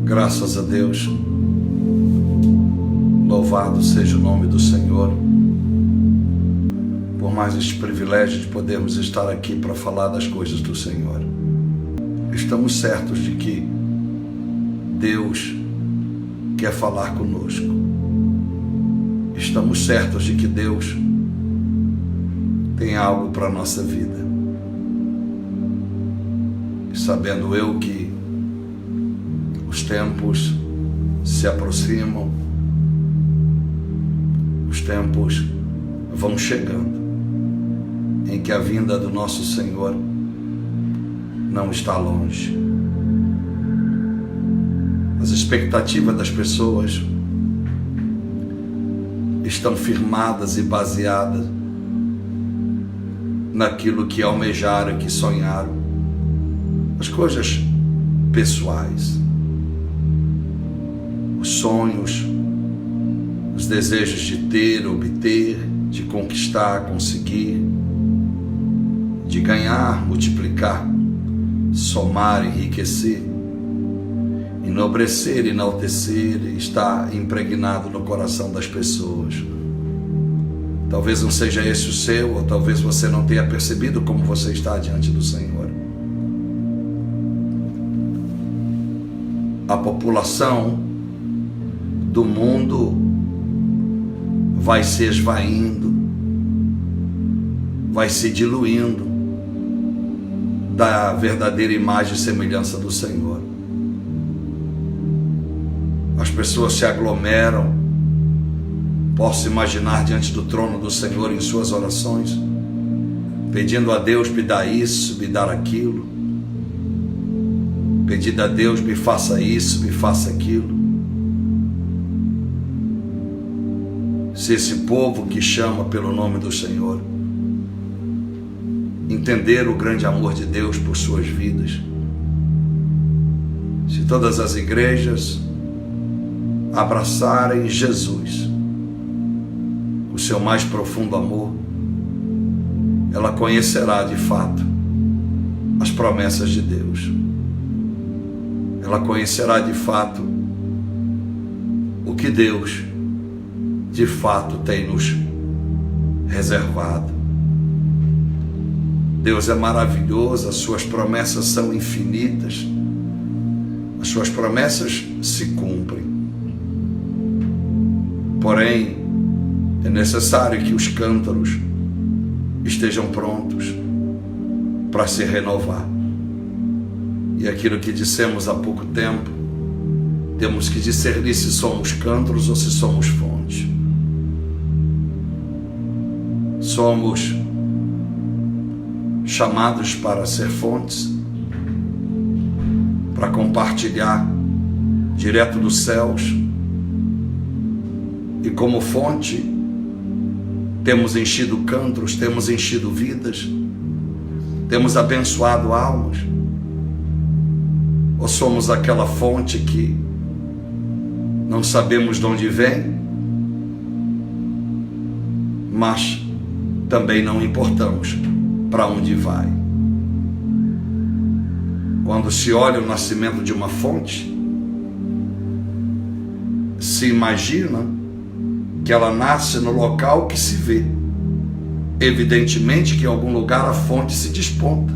Graças a Deus, louvado seja o nome do Senhor, por mais este privilégio de podermos estar aqui para falar das coisas do Senhor. Estamos certos de que Deus quer falar conosco. Estamos certos de que Deus tem algo para a nossa vida. E sabendo eu que os tempos se aproximam, os tempos vão chegando, em que a vinda do nosso Senhor não está longe. As expectativas das pessoas estão firmadas e baseadas naquilo que almejaram, que sonharam, as coisas pessoais, os sonhos, os desejos de ter, obter, de conquistar, conseguir, de ganhar, multiplicar, somar, enriquecer, enobrecer, enaltecer, está impregnado no coração das pessoas. Talvez não seja esse o seu, ou talvez você não tenha percebido como você está diante do Senhor. A população do mundo vai se esvaindo, vai se diluindo da verdadeira imagem e semelhança do Senhor. As pessoas se aglomeram, posso imaginar diante do trono do Senhor em suas orações, pedindo a Deus, me dá isso, me dá aquilo, pedindo a Deus, me faça isso, me faça aquilo. Se esse povo que chama pelo nome do Senhor entender o grande amor de Deus por suas vidas, se todas as igrejas abraçarem Jesus, o seu mais profundo amor, ela conhecerá de fato as promessas de Deus. Ela conhecerá de fato o que Deus de fato tem nos reservado. Deus é maravilhoso, as suas promessas são infinitas, as suas promessas se cumprem. Porém, é necessário que os cântaros estejam prontos para se renovar. E aquilo que dissemos há pouco tempo, temos que discernir se somos cântaros ou se somos fonte. Somos chamados para ser fontes, para compartilhar direto dos céus, e como fonte temos enchido cântaros, temos enchido vidas, temos abençoado almas, ou somos aquela fonte que não sabemos de onde vem, mas também não importamos para onde vai. Quando se olha o nascimento de uma fonte, se imagina que ela nasce no local que se vê. Evidentemente que em algum lugar a fonte se desponta,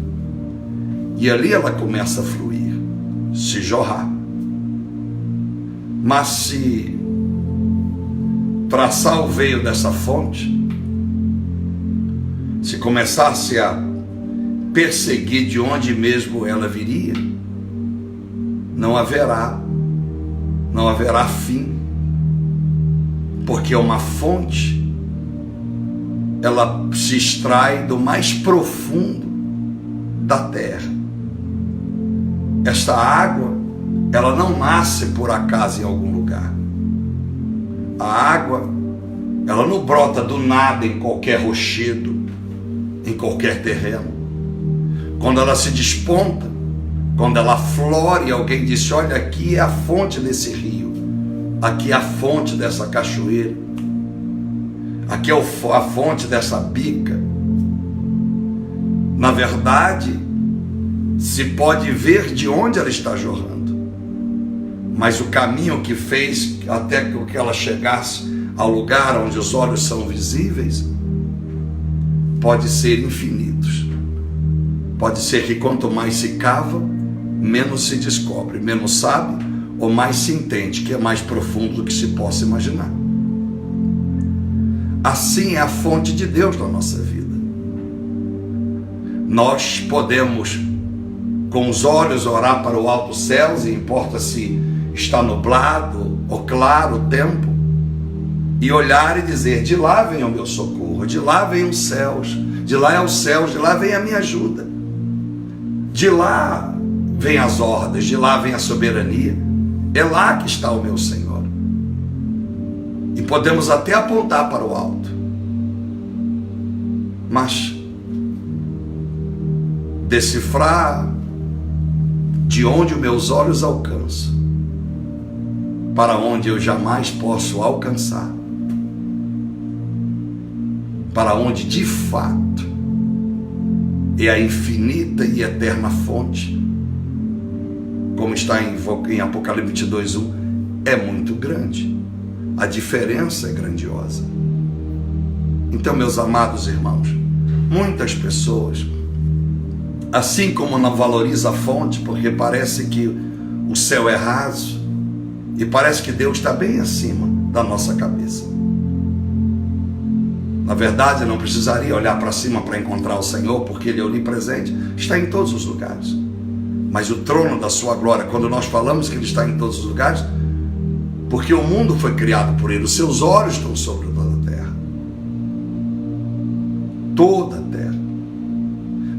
e ali ela começa a fluir, se jorrar. Mas se traçar o veio dessa fonte, se começasse a perseguir de onde mesmo ela viria, não haverá fim, porque uma fonte, ela se extrai do mais profundo da terra. Esta água, ela não nasce por acaso em algum lugar. A água, ela não brota do nada em qualquer rochedo, em qualquer terreno. Quando ela se desponta, quando ela flore, alguém disse, olha, aqui é a fonte desse rio, aqui é a fonte dessa cachoeira, aqui é a fonte dessa bica. Na verdade, se pode ver de onde ela está jorrando. mas o caminho que fez até que ela chegasse ao lugar onde os olhos são visíveis pode ser infinitos. Pode ser que quanto mais se cava, menos se descobre, menos sabe, ou mais se entende, que é mais profundo do que se possa imaginar. Assim é a fonte de Deus na nossa vida. Nós podemos, com os olhos, orar para o alto céus, e importa se está nublado ou claro o tempo, e olhar e dizer: de lá vem o meu socorro, de lá vem os céus, de lá é os céus, de lá vem a minha ajuda, de lá vem as ordens, de lá vem a soberania, é lá que está o meu Senhor. E podemos até apontar para o alto, mas decifrar de onde os meus olhos alcançam para onde eu jamais posso alcançar, para onde de fato é a infinita e eterna fonte, como está em Apocalipse 2:1, é muito grande. A diferença é grandiosa. Então, meus amados irmãos, muitas pessoas, assim como não valoriza a fonte, porque parece que o céu é raso, e parece que Deus está bem acima da nossa cabeça. Na verdade, não precisaria olhar para cima para encontrar o Senhor, porque Ele é onipresente, está em todos os lugares. Mas o trono da sua glória, quando nós falamos que Ele está em todos os lugares, porque o mundo foi criado por Ele, os seus olhos estão sobre toda a terra. Toda a terra.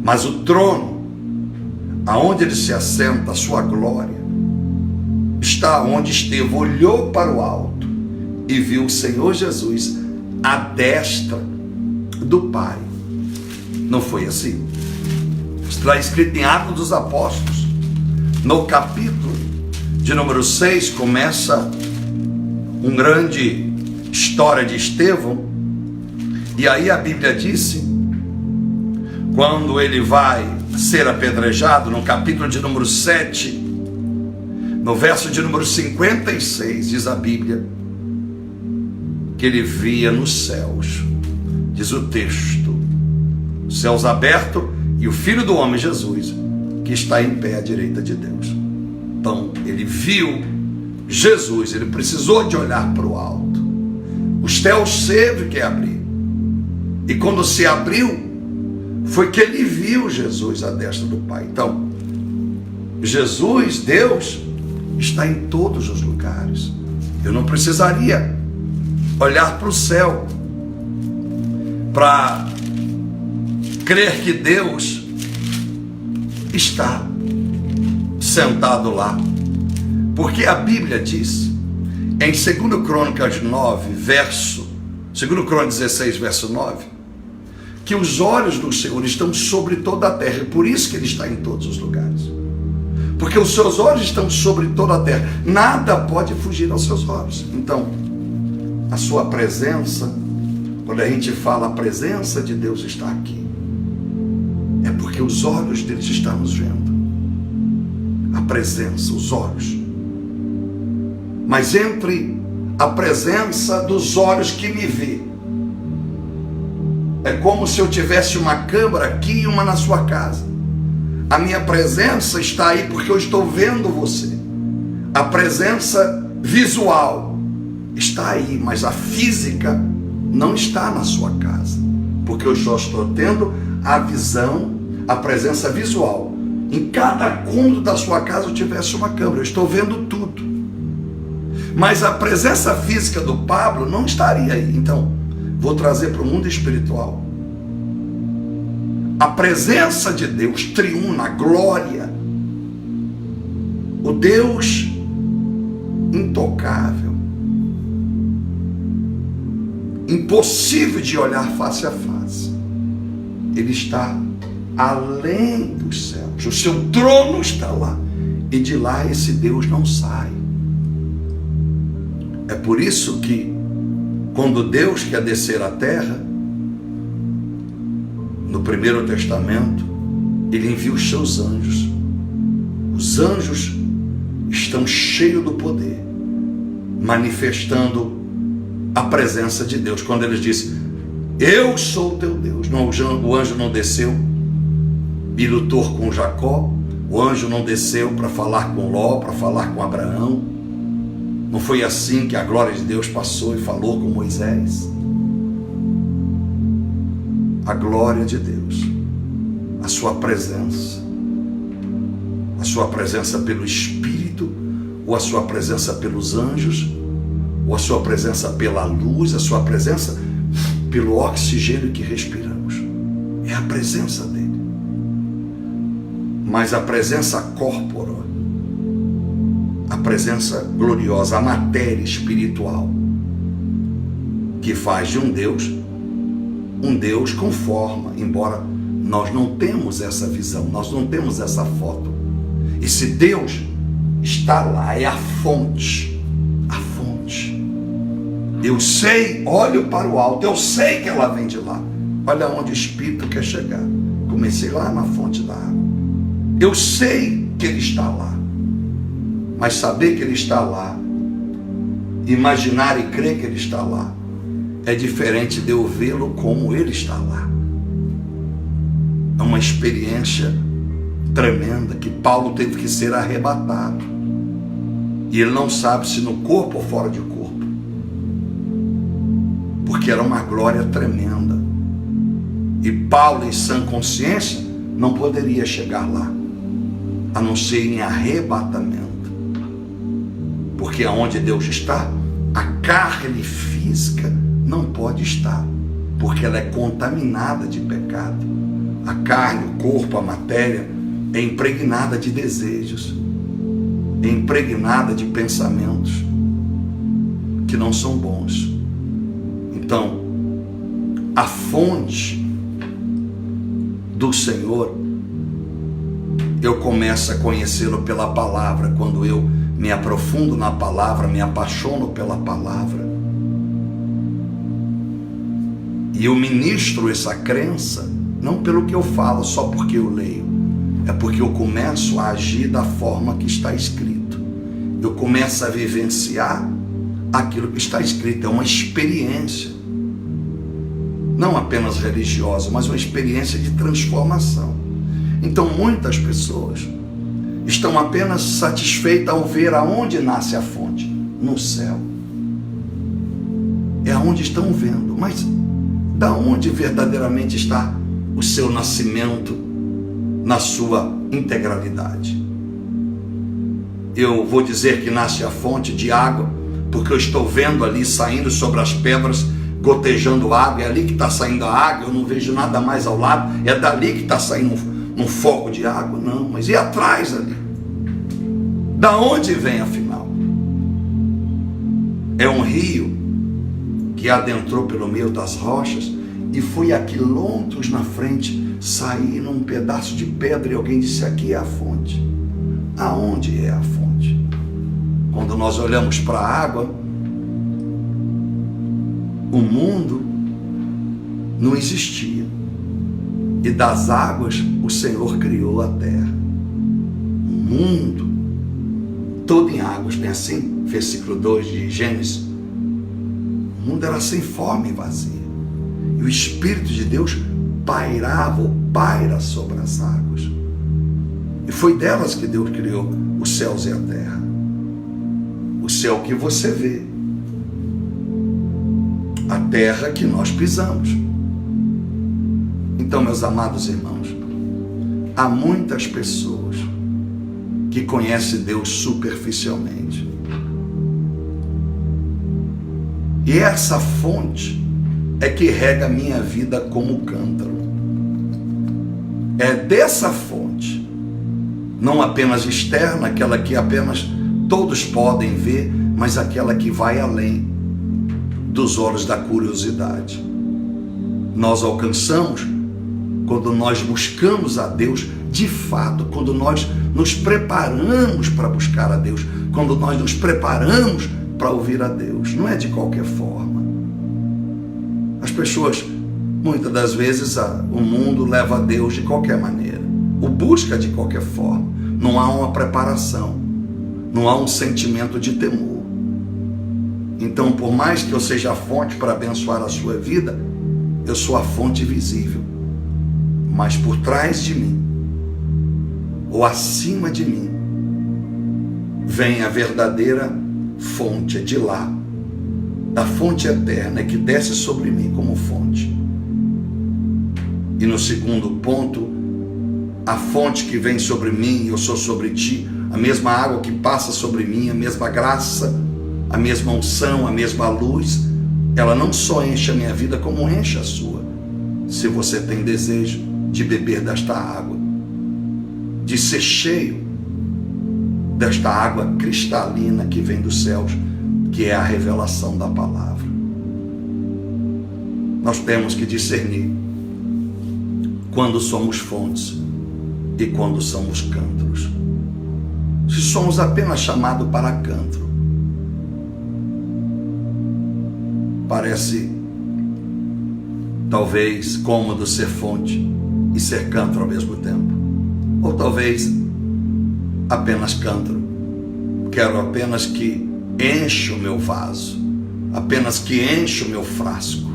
Mas o trono, aonde Ele se assenta, a sua glória, está onde Estevão olhou para o alto e viu o Senhor Jesus à destra do Pai. Não foi assim? Está escrito em Atos dos Apóstolos, no capítulo de número 6, começa uma grande história de Estevão, e aí a Bíblia disse, quando ele vai ser apedrejado, no capítulo de número 7, no verso de número 56, diz a Bíblia, que ele via nos céus, diz o texto, céus abertos, e o Filho do Homem, Jesus, que está em pé à direita de Deus. Então, ele viu Jesus, ele precisou de olhar para o alto. Os céus teve que abrir. E quando se abriu, foi que ele viu Jesus à destra do Pai. Então, Jesus, Deus, está em todos os lugares. Eu não precisaria olhar para o céu para crer que Deus está sentado lá, porque a Bíblia diz em 2 Crônicas 9, 2 Crônicas 16, verso 9, que os olhos do Senhor estão sobre toda a terra, e por isso que Ele está em todos os lugares, porque os seus olhos estão sobre toda a terra, nada pode fugir aos seus olhos. Então, a sua presença, quando a gente fala a presença de Deus está aqui, é porque os olhos deles estão nos vendo. A presença, os olhos. Mas entre a presença dos olhos que me vê, é como se eu tivesse uma câmera aqui e uma na sua casa. A minha presença está aí porque eu estou vendo você. A presença visual está aí, mas a física não está na sua casa, porque eu só estou tendo a visão, a presença visual. Em cada cômodo da sua casa eu tivesse uma câmera, eu estou vendo tudo. Mas a presença física do Pablo não estaria aí. Então, vou trazer para o mundo espiritual. A presença de Deus triuna, a glória, o Deus intocável, impossível de olhar face a face, Ele está além dos céus, o seu trono está lá, e de lá esse Deus não sai. É por isso que quando Deus quer descer à terra, no Primeiro Testamento, Ele envia os seus anjos. Os anjos estão cheios do poder, manifestando a presença de Deus. Quando eles dizem, eu sou o teu Deus, o anjo não desceu e lutou com Jacó, o anjo não desceu para falar com Ló, para falar com Abraão. Não foi assim que a glória de Deus passou e falou com Moisés. A glória de Deus, a sua presença pelo Espírito, ou a sua presença pelos anjos, ou a sua presença pela luz, a sua presença pelo oxigênio que respiramos. É a presença dele. Mas a presença corpórea, a presença gloriosa, a matéria espiritual, que faz de um Deus com forma, embora nós não temos essa visão, nós não temos essa foto. E se Deus está lá, é a fonte, a fonte. Eu sei, olho para o alto, eu sei que ela vem de lá. Olha onde o Espírito quer chegar. Comecei lá na fonte da água. Eu sei que ele está lá. Mas saber que ele está lá, imaginar e crer que ele está lá, é diferente de eu vê-lo como ele está lá. É uma experiência tremenda que Paulo teve que ser arrebatado. E ele não sabe se no corpo ou fora de corpo. Porque era uma glória tremenda. E Paulo, em sã consciência, não poderia chegar lá, a não ser em arrebatamento. Porque aonde Deus está, a carne física não pode estar, porque ela é contaminada de pecado. A carne, o corpo, a matéria é impregnada de desejos, é impregnada de pensamentos que não são bons. Então, a fonte do Senhor, eu começo a conhecê-lo pela palavra, quando eu me aprofundo na palavra, me apaixono pela palavra, e eu ministro essa crença, não pelo que eu falo, só porque eu leio, é porque eu começo a agir da forma que está escrito, eu começo a vivenciar aquilo que está escrito. É uma experiência, não apenas religiosa, mas uma experiência de transformação. Então muitas pessoas estão apenas satisfeitas ao ver aonde nasce a fonte, no céu. É aonde estão vendo, mas da onde verdadeiramente está o seu nascimento na sua integralidade? Eu vou dizer que nasce a fonte de água, porque eu estou vendo ali saindo sobre as pedras, gotejando água, é ali que está saindo a água, eu não vejo nada mais ao lado, é dali que está saindo um foco de água. Não, mas e atrás ali? Da onde vem afinal? É um rio que adentrou pelo meio das rochas e foi a quilômetros na frente, sair num pedaço de pedra, e alguém disse, aqui é a fonte. Aonde é a fonte? Quando nós olhamos para a água, o mundo não existia, e das águas o Senhor criou a terra. O mundo todo em águas, bem assim, versículo 2 de Gênesis. O mundo era sem forma e vazio, e o Espírito de Deus pairava ou paira sobre as águas, e foi delas que Deus criou os céus e a terra. O céu que você vê, a terra que nós pisamos. Então, meus amados irmãos, há muitas pessoas que conhecem Deus superficialmente, e essa fonte é que rega a minha vida como cântaro. É dessa fonte, não apenas externa, aquela que apenas todos podem ver, mas aquela que vai além dos olhos da curiosidade. Nós alcançamos quando nós buscamos a Deus de fato, quando nós nos preparamos para buscar a Deus, quando nós nos preparamos para ouvir a Deus. Não é de qualquer forma. As pessoas, muitas das vezes, o mundo leva a Deus de qualquer maneira, o busca de qualquer forma. Não há uma preparação, não há um sentimento de temor. Então, por mais que eu seja a fonte para abençoar a sua vida, eu sou a fonte visível. Mas por trás de mim, ou acima de mim, vem a verdadeira fonte, é de lá, da fonte eterna, que desce sobre mim como fonte. E no segundo ponto, a fonte que vem sobre mim, eu sou sobre ti, a mesma água que passa sobre mim, a mesma graça, a mesma unção, a mesma luz, ela não só enche a minha vida, como enche a sua. Se você tem desejo de beber desta água, de ser cheio desta água cristalina que vem dos céus, que é a revelação da palavra. Nós temos que discernir quando somos fontes e quando somos cântaro. Se somos apenas chamados para cântaro, parece talvez cômodo ser fonte e ser cântaro ao mesmo tempo. Ou talvez apenas cântaro. Quero apenas que enche o meu vaso, apenas que enche o meu frasco,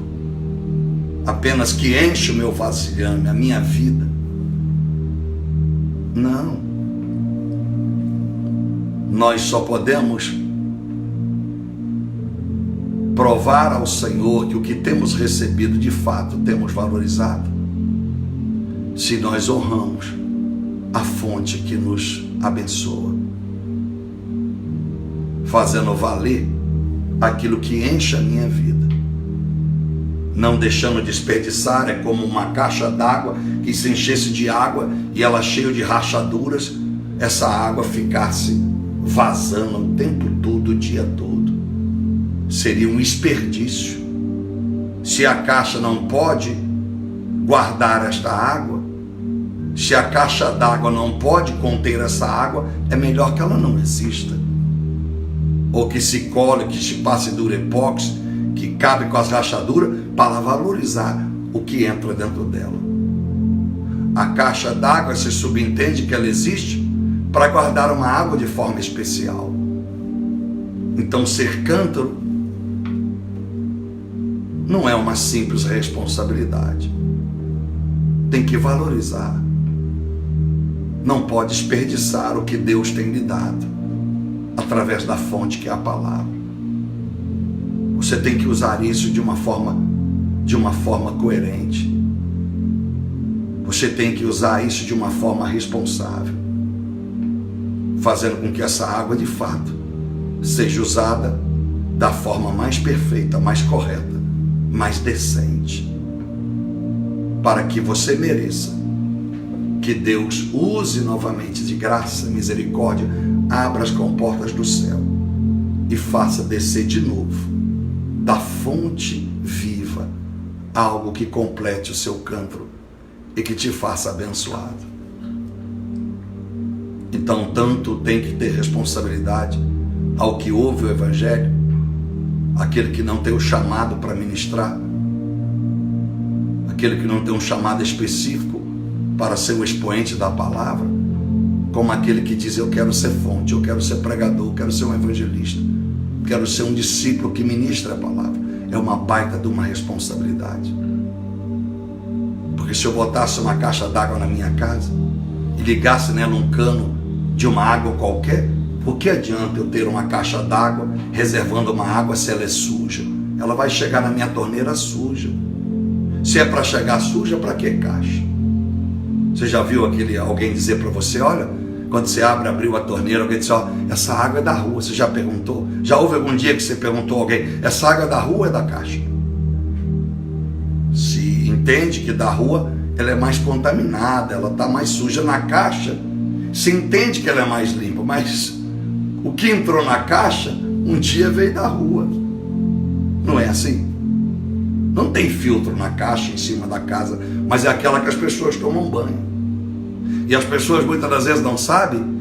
apenas que enche o meu vasilhame, a minha vida. Não. Nós só podemos provar ao Senhor que o que temos recebido de fato temos valorizado se nós honramos a fonte que nos abençoa, fazendo valer aquilo que enche a minha vida, não deixando desperdiçar. É como uma caixa d'água que se enchesse de água e ela cheia de rachaduras, essa água ficasse vazando o tempo todo, o dia todo. Seria um desperdício. Se a caixa não pode guardar esta água, se a caixa d'água não pode conter essa água, é melhor que ela não exista. Ou que se cole, que se passe durepox, que cabe com as rachaduras, para valorizar o que entra dentro dela. A caixa d'água se subentende que ela existe para guardar uma água de forma especial. Então, ser cântaro não é uma simples responsabilidade. Tem que valorizar. Não pode desperdiçar o que Deus tem lhe dado através da fonte que é a palavra. Você tem que usar isso de uma forma coerente. Você tem que usar isso de uma forma responsável, fazendo com que essa água de fato seja usada da forma mais perfeita, mais correta, mais decente, para que você mereça que Deus use novamente de graça, misericórdia, abra as comportas do céu e faça descer de novo da fonte viva algo que complete o seu cântaro e que te faça abençoado. Então, tanto tem que ter responsabilidade ao que ouve o Evangelho, aquele que não tem o chamado para ministrar, aquele que não tem um chamado específico para ser o expoente da palavra, como aquele que diz: eu quero ser fonte, eu quero ser pregador, eu quero ser um evangelista, quero ser um discípulo que ministra a palavra. É uma baita de uma responsabilidade. Porque se eu botasse uma caixa d'água na minha casa e ligasse nela um cano de uma água qualquer, por que adianta eu ter uma caixa d'água reservando uma água se ela é suja? Ela vai chegar na minha torneira suja. Se é para chegar suja, para que caixa? Você já viu alguém dizer para você: olha, quando você abriu a torneira, alguém disse: ó, essa água é da rua. Você já perguntou? Já houve algum dia que você perguntou a alguém: essa água é da rua ou é da caixa? Se entende que da rua ela é mais contaminada, ela está mais suja. Na caixa se entende que ela é mais limpa, mas o que entrou na caixa um dia veio da rua. Não é assim? Não tem filtro na caixa em cima da casa, mas é aquela que as pessoas tomam banho. E as pessoas muitas das vezes não sabem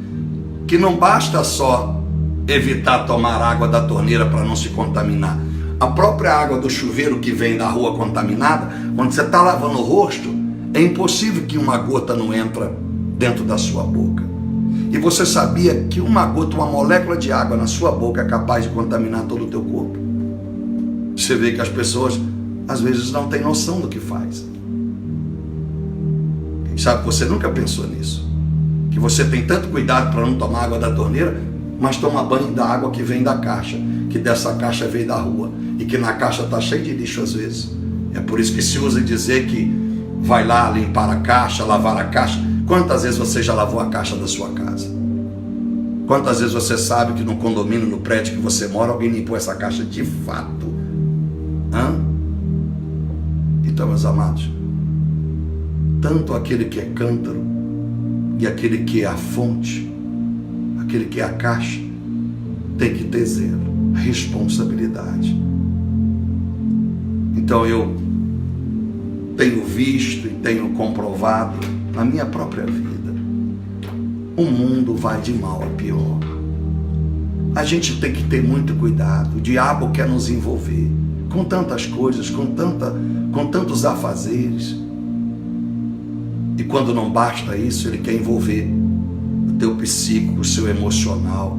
que não basta só evitar tomar água da torneira para não se contaminar. A própria água do chuveiro que vem da rua contaminada, quando você está lavando o rosto, é impossível que uma gota não entre dentro da sua boca. E você sabia que uma gota, uma molécula de água na sua boca é capaz de contaminar todo o teu corpo? Você vê que as pessoas às vezes não têm noção do que faz. Quem sabe você nunca pensou nisso? Que você tem tanto cuidado para não tomar água da torneira, mas toma banho da água que vem da caixa, que dessa caixa veio da rua, e que na caixa está cheio de lixo às vezes. É por isso que se usa dizer que vai lá limpar a caixa, lavar a caixa. Quantas vezes você já lavou a caixa da sua casa? Quantas vezes você sabe que no condomínio, no prédio que você mora, alguém limpou essa caixa de fato? Então, meus amados, tanto aquele que é cântaro e aquele que é a fonte, aquele que é a caixa, tem que ter zelo, responsabilidade. Então eu tenho visto e tenho comprovado na minha própria vida, o mundo vai de mal a pior. A gente tem que ter muito cuidado. O diabo quer nos envolver com tantas coisas, com tantos afazeres. E quando não basta isso, ele quer envolver o teu psíquico, o seu emocional,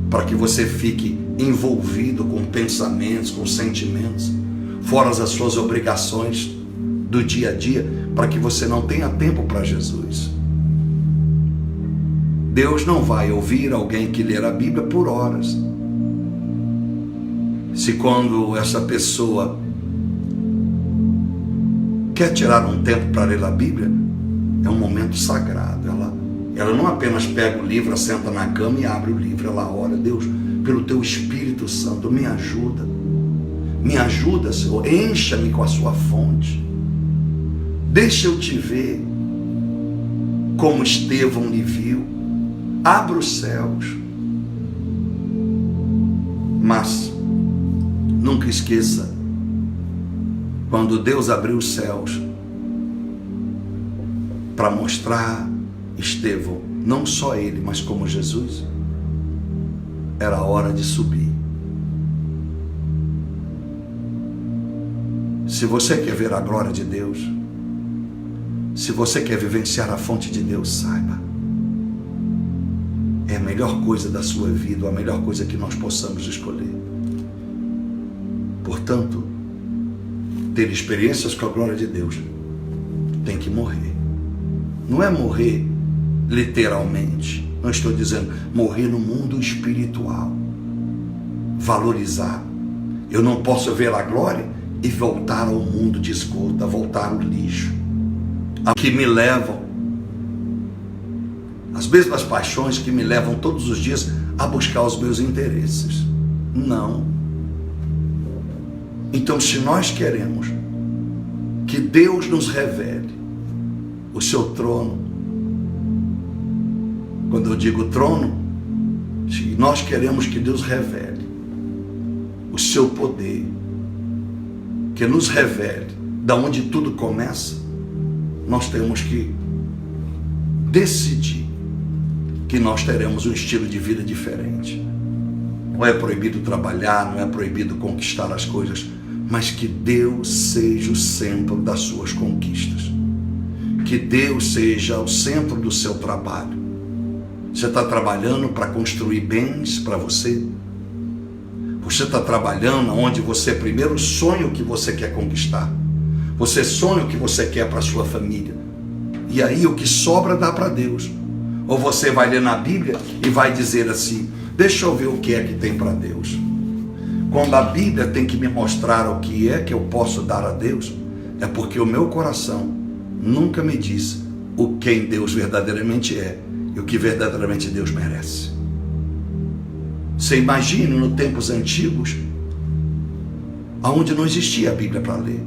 para que você fique envolvido com pensamentos, com sentimentos, fora as suas obrigações do dia a dia, para que você não tenha tempo para Jesus. Deus não vai ouvir alguém que ler a Bíblia por horas. Se quando essa pessoa quer tirar um tempo para ler a Bíblia, é um momento sagrado. Ela não apenas pega o livro, senta na cama e abre o livro. Ela ora: Deus, pelo teu Espírito Santo, me ajuda. Me ajuda, Senhor. Encha-me com a sua fonte. Deixa eu te ver como Estevão lhe viu. Abra os céus. Mas nunca esqueça, quando Deus abriu os céus para mostrar Estevão, não só ele, mas como Jesus, era a hora de subir. Se você quer ver a glória de Deus, se você quer vivenciar a fonte de Deus, saiba, é a melhor coisa da sua vida, a melhor coisa que nós possamos escolher. Portanto, ter experiências com a glória de Deus tem que morrer. Não é morrer literalmente, não estou dizendo morrer no mundo espiritual. Valorizar. Eu não posso ver a glória e voltar ao mundo de escuta, voltar ao lixo, a que me levam, as mesmas paixões que me levam todos os dias a buscar os meus interesses. Não. Então, se nós queremos que Deus nos revele o seu trono, quando eu digo trono, se nós queremos que Deus revele o seu poder, que nos revele da onde tudo começa, nós temos que decidir que nós teremos um estilo de vida diferente. Não é proibido trabalhar, não é proibido conquistar as coisas, mas que Deus seja o centro das suas conquistas. Que Deus seja o centro do seu trabalho. Você está trabalhando para construir bens para você? Você está trabalhando onde você primeiro sonha o que você quer conquistar. Você sonha o que você quer para a sua família. E aí o que sobra dá para Deus. Ou você vai ler na Bíblia e vai dizer assim: deixa eu ver o que é que tem para Deus. Quando a Bíblia tem que me mostrar o que é que eu posso dar a Deus, é porque o meu coração nunca me diz o quem Deus verdadeiramente é e o que verdadeiramente Deus merece. Você imagina nos tempos antigos, onde não existia a Bíblia para ler.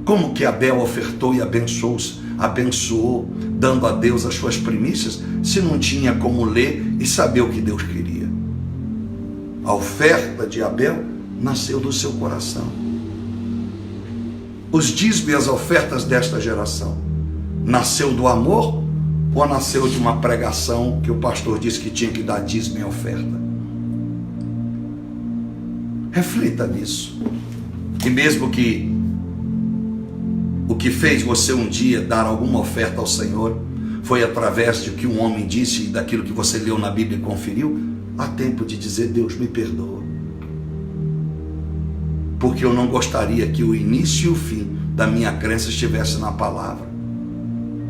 Como que Abel ofertou e abençoou, dando a Deus as suas primícias, se não tinha como ler e saber o que Deus queria? A oferta de Abel nasceu do seu coração. Os dízimos e as ofertas desta geração nasceu do amor ou nasceu de uma pregação que o pastor disse que tinha que dar dízimo e oferta? Reflita nisso. E mesmo que o que fez você um dia dar alguma oferta ao Senhor foi através de que um homem disse e daquilo que você leu na Bíblia e conferiu, há tempo de dizer: Deus, me perdoa. Porque eu não gostaria que o início e o fim da minha crença estivesse na palavra.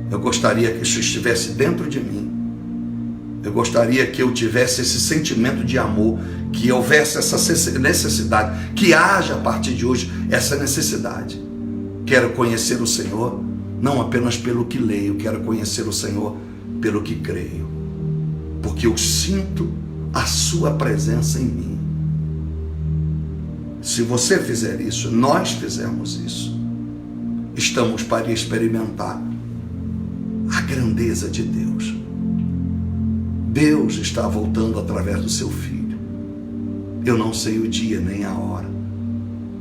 Eu gostaria que isso estivesse dentro de mim. Eu gostaria que eu tivesse esse sentimento de amor, que houvesse essa necessidade, que haja a partir de hoje essa necessidade. Quero conhecer o Senhor, não apenas pelo que leio, quero conhecer o Senhor pelo que creio, porque eu sinto a sua presença em mim. Se você fizer isso, nós fizemos isso, estamos para experimentar a grandeza de Deus. Deus está voltando através do seu Filho. Eu não sei o dia nem a hora,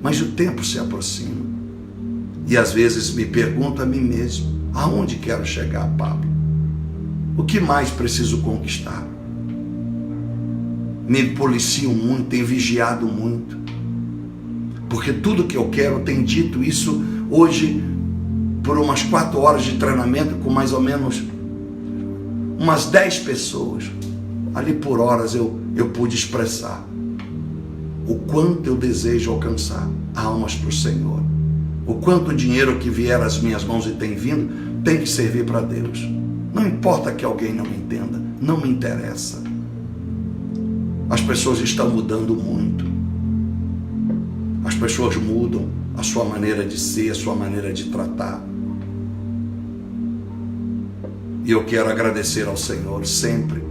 mas o tempo se aproxima. E às vezes me pergunto a mim mesmo: aonde quero chegar, Pablo? O que mais preciso conquistar? Me policio muito, tenho vigiado muito, porque tudo que eu quero, tenho dito isso hoje por umas 4 horas de treinamento com mais ou menos umas 10 pessoas. Ali por horas eu pude expressar o quanto eu desejo alcançar almas para o Senhor. O quanto o dinheiro que vier às minhas mãos e tem vindo, tem que servir para Deus. Não importa que alguém não entenda, não me interessa. As pessoas estão mudando muito. As pessoas mudam a sua maneira de ser, a sua maneira de tratar. E eu quero agradecer ao Senhor sempre,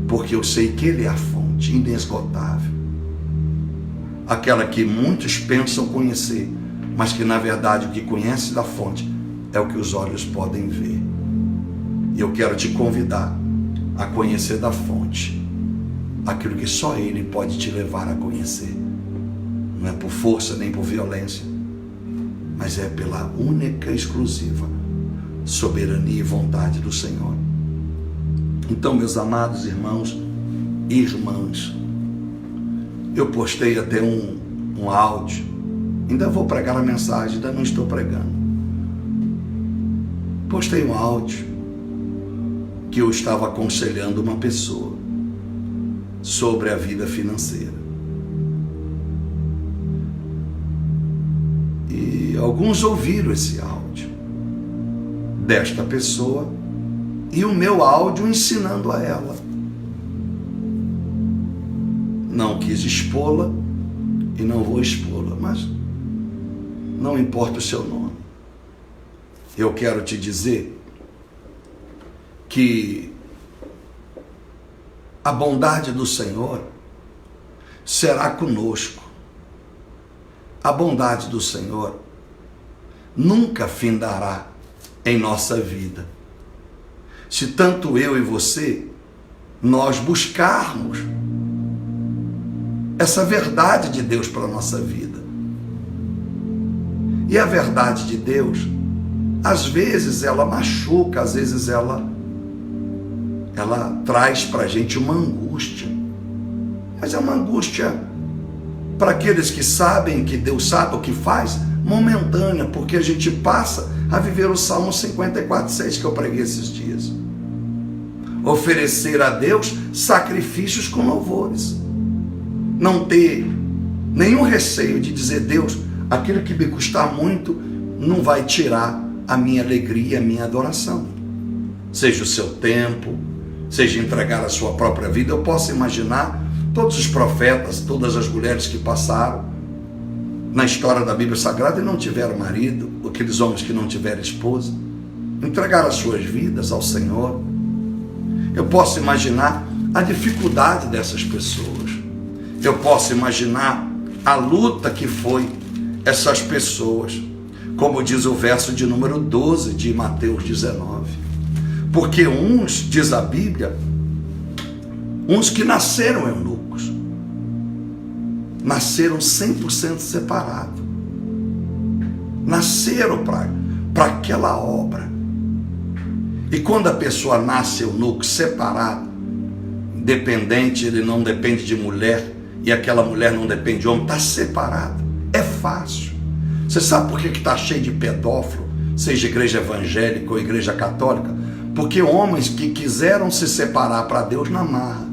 porque eu sei que Ele é a fonte inesgotável. Aquela que muitos pensam conhecer, mas que na verdade o que conhece da fonte é o que os olhos podem ver. E eu quero te convidar a conhecer da fonte aquilo que só Ele pode te levar a conhecer. Não é por força nem por violência, mas é pela única e exclusiva soberania e vontade do Senhor. Então, meus amados irmãos e irmãs, eu postei até um áudio. Ainda vou pregar a mensagem, ainda não estou pregando. Postei um áudio que eu estava aconselhando uma pessoa sobre a vida financeira. E alguns ouviram esse áudio desta pessoa e o meu áudio ensinando a ela. Não quis expô-la e não vou expô-la, mas não importa o seu nome. Eu quero te dizer que a bondade do Senhor será conosco. A bondade do Senhor nunca findará em nossa vida. Se tanto eu e você, nós buscarmos essa verdade de Deus para a nossa vida. E a verdade de Deus, às vezes ela machuca, às vezes ela traz para a gente uma angústia. Mas é uma angústia para aqueles que sabem que Deus sabe o que faz, momentânea, porque a gente passa a viver o Salmo 54:6 que eu preguei esses dias. Oferecer a Deus sacrifícios com louvores. Não ter nenhum receio de dizer: Deus, aquilo que me custar muito não vai tirar a minha alegria, a minha adoração. Seja o seu tempo, seja entregar a sua própria vida. Eu posso imaginar todos os profetas, todas as mulheres que passaram na história da Bíblia Sagrada e não tiveram marido, aqueles homens que não tiveram esposa, entregaram as suas vidas ao Senhor. Eu posso imaginar a dificuldade dessas pessoas. Eu posso imaginar a luta que foi essas pessoas, como diz o verso de número 12 de Mateus 19. Porque uns, diz a Bíblia, uns que nasceram eunucos, nasceram 100% separados, nasceram para aquela obra. E quando a pessoa nasce eunuco, separado, independente, ele não depende de mulher, e aquela mulher não depende de homem, está separado. É fácil. Você sabe por que está cheio de pedófilo, seja igreja evangélica ou igreja católica? Porque homens que quiseram se separar para Deus na marra,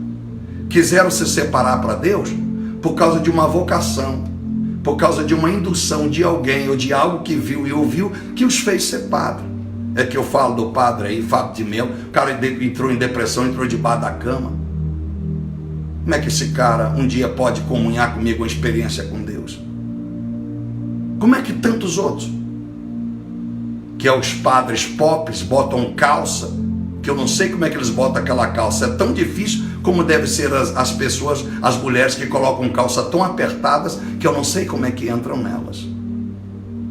quiseram se separar para Deus por causa de uma vocação, por causa de uma indução de alguém ou de algo que viu e ouviu que os fez ser padre. É que eu falo do padre aí, Fábio de Melo, o cara entrou em depressão, entrou debaixo da cama. Como é que esse cara um dia pode comunhar comigo uma experiência com Deus? Como é que tantos outros, que é os padres pobres, botam calça, que eu não sei como é que eles botam aquela calça, é tão difícil como deve ser as pessoas, as mulheres que colocam calça tão apertadas, que eu não sei como é que entram nelas.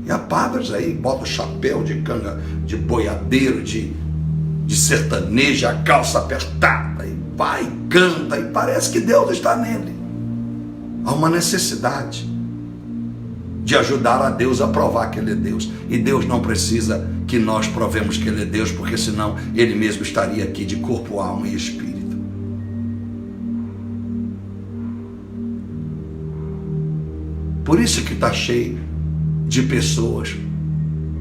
E há padres aí, botam chapéu de canga, de boiadeiro, de sertanejo, a calça apertada, e vai, e canta, e parece que Deus está nele. Há uma necessidade de ajudar a Deus a provar que Ele é Deus. E Deus não precisa que nós provemos que Ele é Deus, porque senão Ele mesmo estaria aqui de corpo, alma e espírito. Por isso que está cheio de pessoas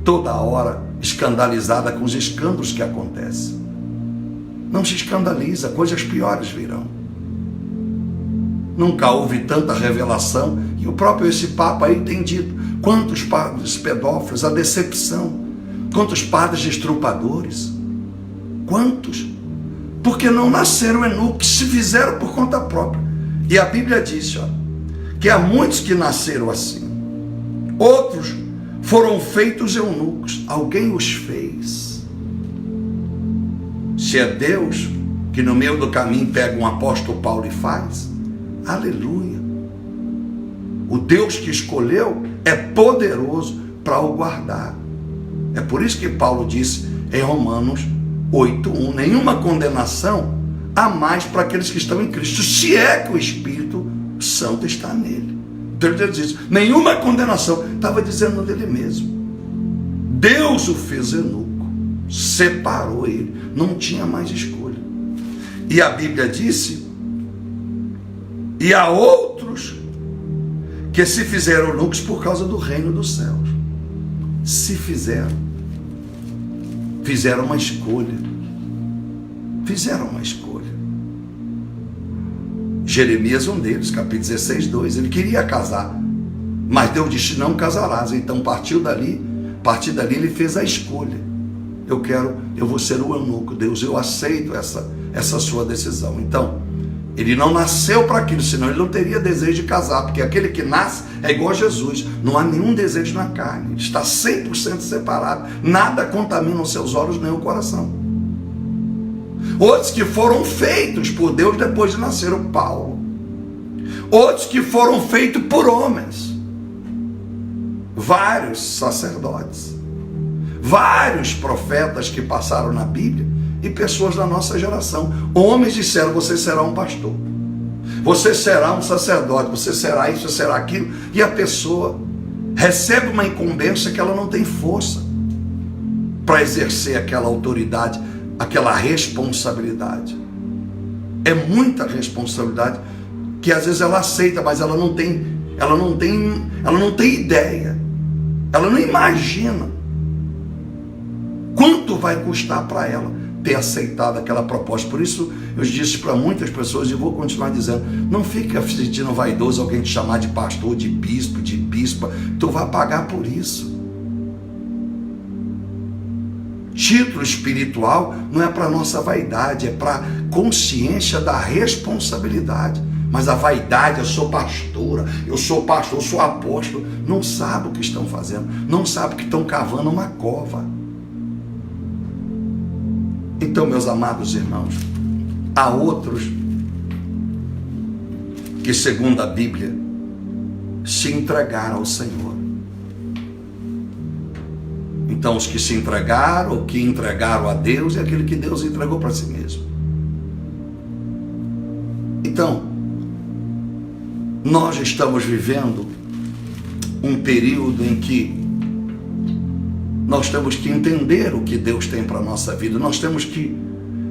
toda hora escandalizada com os escândalos que acontecem. Não se escandaliza, coisas piores virão. Nunca houve tanta revelação, e o próprio esse Papa aí tem dito, quantos padres pedófilos, a decepção, quantos padres estrupadores, quantos? Porque não nasceram eunucos, se fizeram por conta própria. E a Bíblia diz, ó, que há muitos que nasceram assim, outros foram feitos eunucos, alguém os fez. Se é Deus que no meio do caminho pega um apóstolo Paulo e faz, aleluia. O Deus que escolheu é poderoso para o guardar. É por isso que Paulo disse em Romanos 8:1, nenhuma condenação há mais para aqueles que estão em Cristo, se é que o Espírito Santo está nele. Então ele diz isso, nenhuma condenação, estava dizendo dele mesmo. Deus o fez eunuco, separou ele, não tinha mais escolha. E a Bíblia disse, e há outros que se fizeram eunucos por causa do reino dos céus. Se fizeram uma escolha, fizeram uma escolha. Jeremias, um deles, capítulo 16:2, ele queria casar, mas Deus disse, não casarás. Então a partir dali ele fez a escolha. Eu vou ser o eunuco. Deus, eu aceito essa sua decisão. Então, ele não nasceu para aquilo, senão ele não teria desejo de casar, porque aquele que nasce é igual a Jesus, não há nenhum desejo na carne, ele está 100% separado, nada contamina os seus olhos nem o coração. Outros que foram feitos por Deus depois de nascer, o Paulo. Outros que foram feitos por homens, vários sacerdotes, vários profetas que passaram na Bíblia, e pessoas da nossa geração. Homens disseram, você será um pastor, você será um sacerdote, você será isso, você será aquilo, e a pessoa recebe uma incumbência que ela não tem força para exercer aquela autoridade, aquela responsabilidade. É muita responsabilidade que às vezes ela aceita, mas ela não tem ideia, ela não imagina quanto vai custar para ela ter aceitado aquela proposta. Por isso eu disse para muitas pessoas, e vou continuar dizendo, não fica se sentindo vaidoso alguém te chamar de pastor, de bispo, de bispa, tu vai pagar por isso. Título espiritual não é para nossa vaidade, é para consciência da responsabilidade. Mas a vaidade, eu sou pastora, eu sou pastor, eu sou apóstolo, não sabe o que estão fazendo, não sabe que estão cavando uma cova. Então, meus amados irmãos, há outros que, segundo a Bíblia, se entregaram ao Senhor. Então, os que se entregaram, ou que entregaram a Deus, é aquele que Deus entregou para si mesmo. Então, nós estamos vivendo um período em que nós temos que entender o que Deus tem para a nossa vida, nós temos que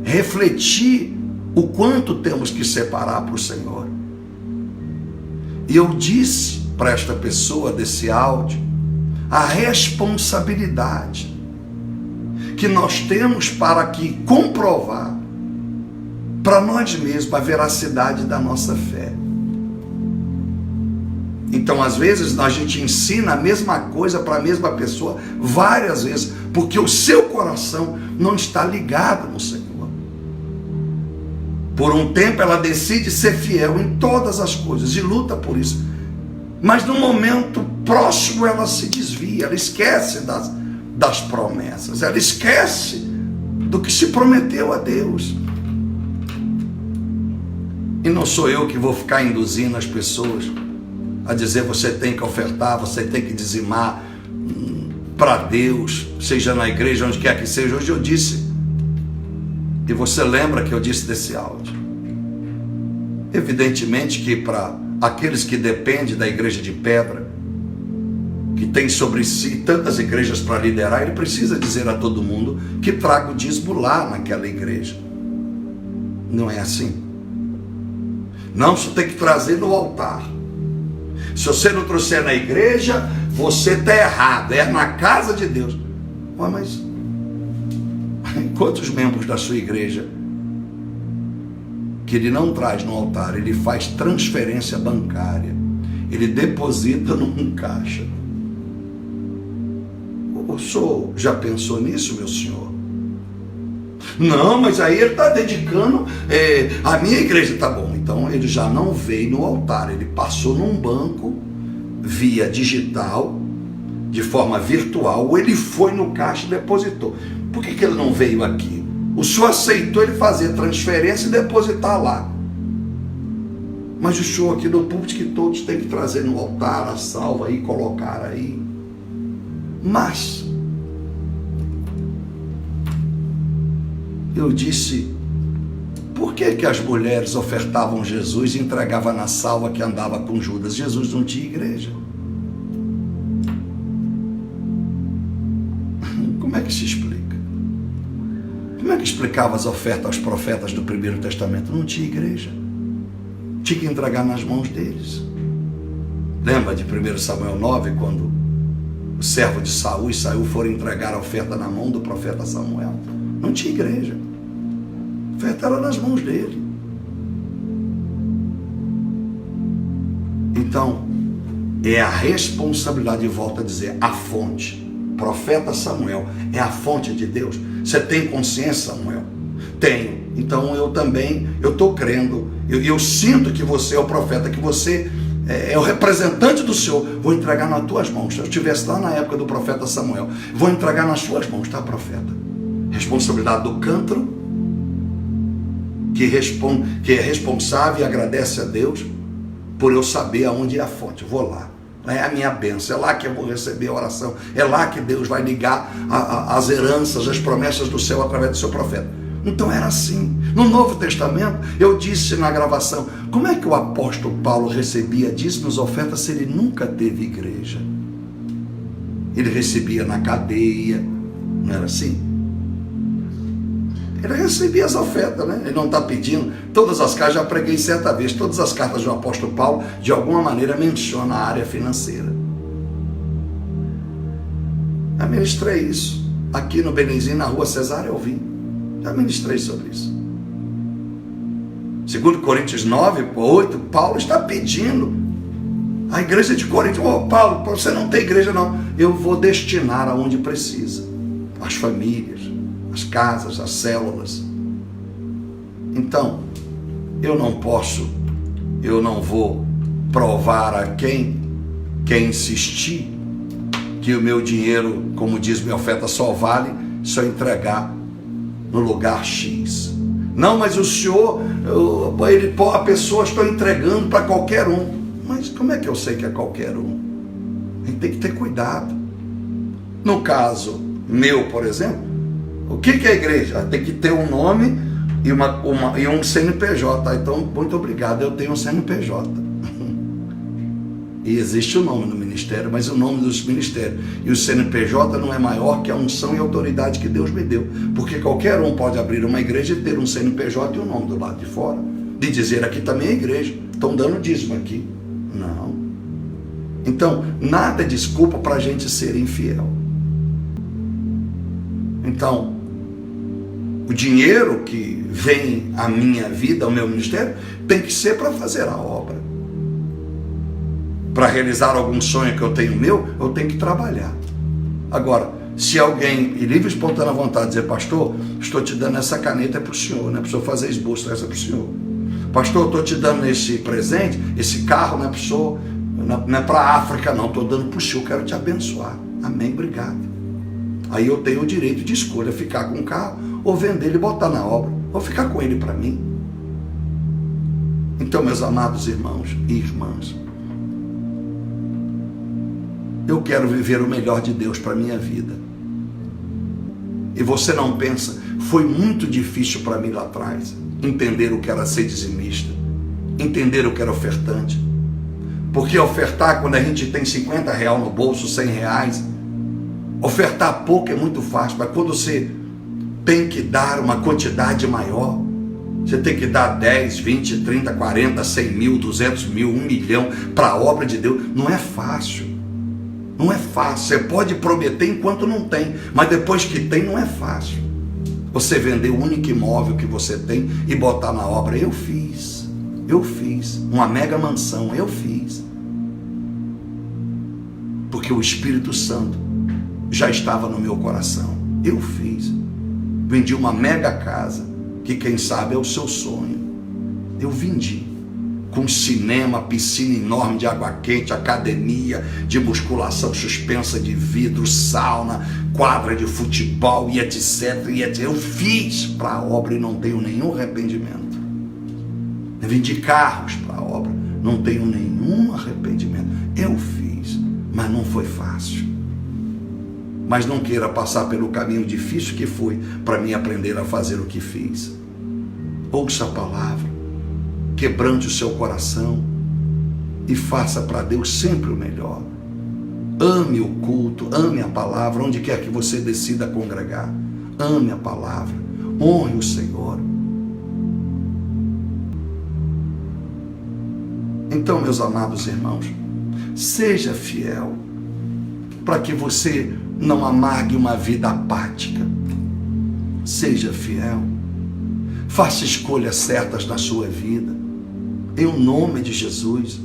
refletir o quanto temos que separar para o Senhor. E eu disse para esta pessoa desse áudio a responsabilidade que nós temos para que comprovar para nós mesmos a veracidade da nossa fé. Então, às vezes, a gente ensina a mesma coisa para a mesma pessoa várias vezes, porque o seu coração não está ligado no Senhor. Por um tempo ela decide ser fiel em todas as coisas e luta por isso. Mas no momento próximo ela se desvia, ela esquece das promessas, ela esquece do que se prometeu a Deus. E não sou eu que vou ficar induzindo as pessoas a dizer: você tem que ofertar, você tem que dizimar para Deus, seja na igreja, onde quer que seja. Hoje eu disse, e você lembra que eu disse desse áudio, evidentemente que para aqueles que dependem da igreja de pedra, que tem sobre si tantas igrejas para liderar, ele precisa dizer a todo mundo que traga o dízimo lá naquela igreja. Não é assim. Não, você tem que trazer no altar. Se você não trouxer na igreja, você está errado, é na casa de Deus. Mas quantos membros da sua igreja que ele não traz no altar, ele faz transferência bancária, ele deposita num caixa? O senhor já pensou nisso, meu senhor? Não, mas aí ele está dedicando a minha igreja. Tá bom, então ele já não veio no altar, ele passou num banco via digital, de forma virtual, ou ele foi no caixa e depositou. Por que ele não veio aqui? O senhor aceitou ele fazer transferência e depositar lá. Mas o senhor aqui no púlpito que todos têm que trazer no altar a salva e colocar aí. Mas eu disse: por que as mulheres ofertavam Jesus e entregavam na salva que andava com Judas? Jesus não tinha igreja. Como é que se explica? Como é que explicava as ofertas aos profetas do Primeiro Testamento? Não tinha igreja. Tinha que entregar nas mãos deles. Lembra de 1 Samuel 9, quando o servo de Saul e Saul foram entregar a oferta na mão do profeta Samuel? Não tinha igreja. A oferta era nas mãos dele. Então, é a responsabilidade, de volta a dizer, a fonte. Profeta Samuel é a fonte de Deus. Você tem consciência, Samuel? Tenho. Então eu também, eu estou crendo. Eu sinto que você é o profeta, que você é o representante do Senhor. Vou entregar nas tuas mãos. Se eu estivesse lá na época do profeta Samuel, vou entregar nas suas mãos, tá, profeta? Responsabilidade do cântaro, que é responsável e agradece a Deus por eu saber aonde é a fonte. Eu vou lá. É a minha bênção, é lá que eu vou receber a oração, é lá que Deus vai ligar as heranças, as promessas do céu através do seu profeta. Então era assim. No Novo Testamento, eu disse na gravação, como é que o apóstolo Paulo recebia dízimos, ofertas, se ele nunca teve igreja? Ele recebia na cadeia, não era assim? Ele recebia as ofertas, né? Ele não está pedindo. Todas as cartas, já preguei certa vez, todas as cartas do apóstolo Paulo, de alguma maneira, mencionam a área financeira. Eu ministrei isso. Aqui no Belenzinho, na rua Cesária, eu vim. Já ministrei sobre isso. 2 Coríntios 9, 8, Paulo está pedindo. A igreja de Corinto: Paulo, você não tem igreja não. Eu vou destinar aonde precisa. As famílias, as casas, as células. Então, eu não vou provar a quem quer insistir que o meu dinheiro, como diz minha oferta, só vale se eu entregar no lugar X. Não, mas o senhor, a pessoa está entregando para qualquer um. Mas como é que eu sei que é qualquer um? A gente tem que ter cuidado. No caso meu, por exemplo, o que é a igreja? Tem que ter um nome e um CNPJ. Então, muito obrigado, eu tenho um CNPJ. E existe o nome no ministério, mas o nome dos ministérios. E o CNPJ não é maior que a unção e a autoridade que Deus me deu. Porque qualquer um pode abrir uma igreja e ter um CNPJ e um nome do lado de fora. De dizer, aqui também é igreja. Estão dando dízimo aqui. Não. Então, nada é desculpa para a gente ser infiel. Então, o dinheiro que vem à minha vida, ao meu ministério, tem que ser para fazer a obra. Para realizar algum sonho que eu tenho meu, eu tenho que trabalhar. Agora, se alguém, e livre e espontânea vontade, dizer, pastor, estou te dando essa caneta para o senhor, não é para o senhor fazer esboço, essa para o senhor. Pastor, eu estou te dando esse presente, esse carro, não é para o senhor, não é para a África, não, estou dando para o senhor, quero te abençoar. Amém, obrigado. Aí eu tenho o direito de escolha, ficar com o carro, ou vender ele e botar na obra, ou ficar com ele para mim. Então, meus amados irmãos e irmãs, eu quero viver o melhor de Deus para a minha vida. E você não pensa, foi muito difícil para mim lá atrás, entender o que era ser dizimista, entender o que era ofertante. Porque ofertar quando a gente tem R$50 no bolso, R$100, ofertar pouco é muito fácil, mas quando você tem que dar uma quantidade maior, você tem que dar 10, 20, 30, 40, 100 mil, 200 mil, 1 milhão para a obra de Deus, não é fácil. Não é fácil, você pode prometer enquanto não tem, mas depois que tem não é fácil. Você vender o único imóvel que você tem e botar na obra, eu fiz, uma mega mansão, eu fiz. Porque o Espírito Santo já estava no meu coração, eu fiz. Vendi uma mega casa, que quem sabe é o seu sonho, eu vendi. Com cinema, piscina enorme de água quente, academia de musculação suspensa de vidro, sauna, quadra de futebol e etc, e etc. Eu fiz para a obra e não tenho nenhum arrependimento. Eu vendi carros para a obra, não tenho nenhum arrependimento. Eu fiz, mas não foi fácil. Mas não queira passar pelo caminho difícil que foi para mim aprender a fazer o que fiz. Ouça a palavra. Quebrante o seu coração e faça para Deus sempre o melhor. Ame o culto, ame a palavra, onde quer que você decida congregar. Ame a palavra, honre o Senhor. Então, meus amados irmãos, seja fiel, para que você não amargue uma vida apática. Seja fiel, faça escolhas certas na sua vida. Em nome de Jesus.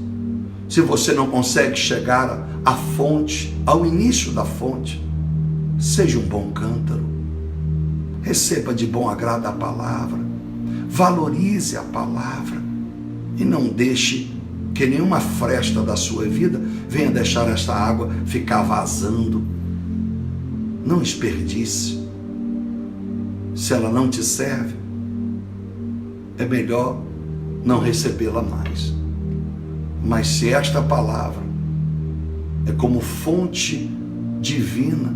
Se você não consegue chegar à fonte, ao início da fonte, seja um bom cântaro. Receba de bom agrado a palavra. Valorize a palavra. E não deixe que nenhuma fresta da sua vida venha deixar esta água ficar vazando. Não desperdice. Se ela não te serve, é melhor não recebê-la mais. Mas se esta palavra é como fonte divina,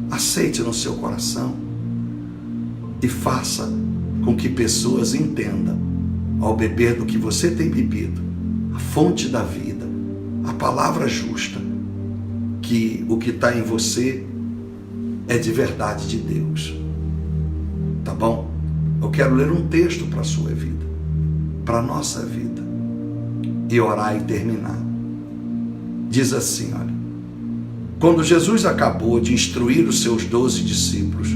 aceite no seu coração e faça com que pessoas entendam, ao beber do que você tem bebido, a fonte da vida, a palavra justa, que o que está em você é de verdade de Deus. Tá bom? Eu quero ler um texto para a sua vida, para a nossa vida, e orar e terminar. Diz assim, olha: quando Jesus acabou de instruir os seus 12 discípulos,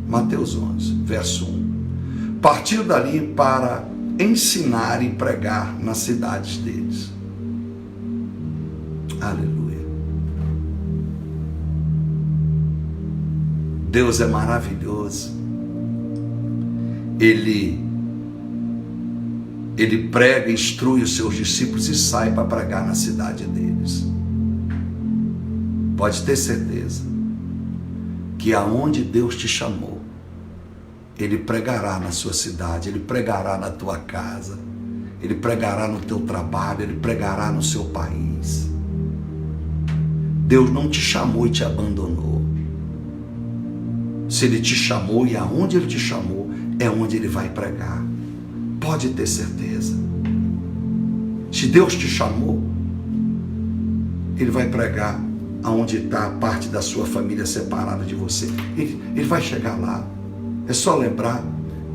Mateus 11, verso 1, partiu dali para ensinar e pregar nas cidades deles. Aleluia. Deus é maravilhoso. Ele prega, instrui os seus discípulos e sai para pregar na cidade deles. Pode ter certeza que aonde Deus te chamou, Ele pregará na sua cidade, Ele pregará na tua casa, Ele pregará no teu trabalho, Ele pregará no seu país. Deus não te chamou e te abandonou. Se Ele te chamou e aonde Ele te chamou, é onde Ele vai pregar. Pode ter certeza. Se Deus te chamou, Ele vai pregar aonde está a parte da sua família separada de você. Ele vai chegar lá. É só lembrar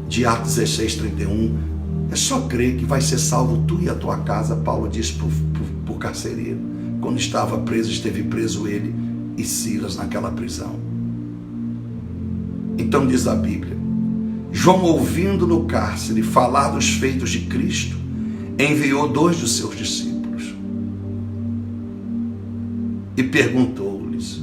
de Atos 16:31. É só crer que vai ser salvo tu e a tua casa. Paulo disse para o carcereiro, quando estava preso, esteve preso ele e Silas naquela prisão. Então diz a Bíblia, João, ouvindo no cárcere falar dos feitos de Cristo, enviou 2 dos seus discípulos e perguntou-lhes,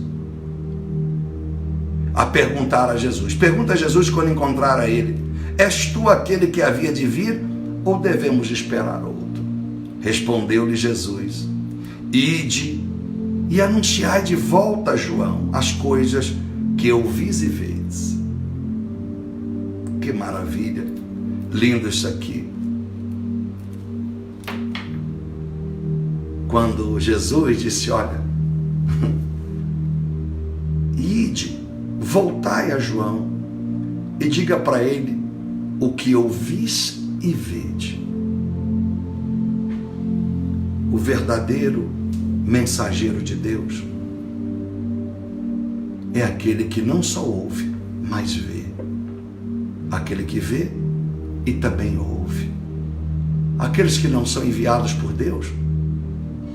a perguntar a Jesus, pergunta a Jesus quando encontrar a ele, és tu aquele que havia de vir ou devemos esperar outro? Respondeu-lhe Jesus, ide e anunciai de volta a João as coisas que ouvis e vedes. Que maravilha, lindo isso aqui. Quando Jesus disse, olha, ide, voltai a João e diga para ele o que ouvis e vede. O verdadeiro mensageiro de Deus é aquele que não só ouve, mas vê. Aquele que vê e também ouve. Aqueles que não são enviados por Deus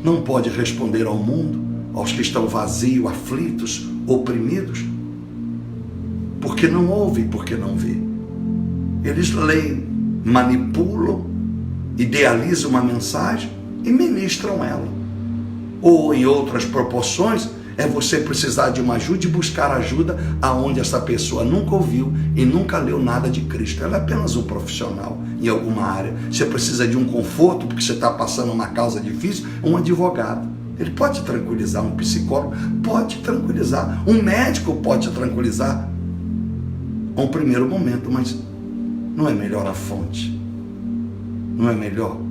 não pode responder ao mundo, aos que estão vazios, aflitos, oprimidos, porque não ouvem, porque não vê. Eles leem, manipulam, idealizam uma mensagem e ministram ela. Ou em outras proporções, é você precisar de uma ajuda e buscar ajuda aonde essa pessoa nunca ouviu e nunca leu nada de Cristo. Ela é apenas um profissional em alguma área. Você precisa de um conforto porque você está passando uma causa difícil, um advogado. Ele pode te tranquilizar, um psicólogo pode te tranquilizar, um médico pode te tranquilizar a um primeiro momento, mas não é melhor a fonte? Não é melhor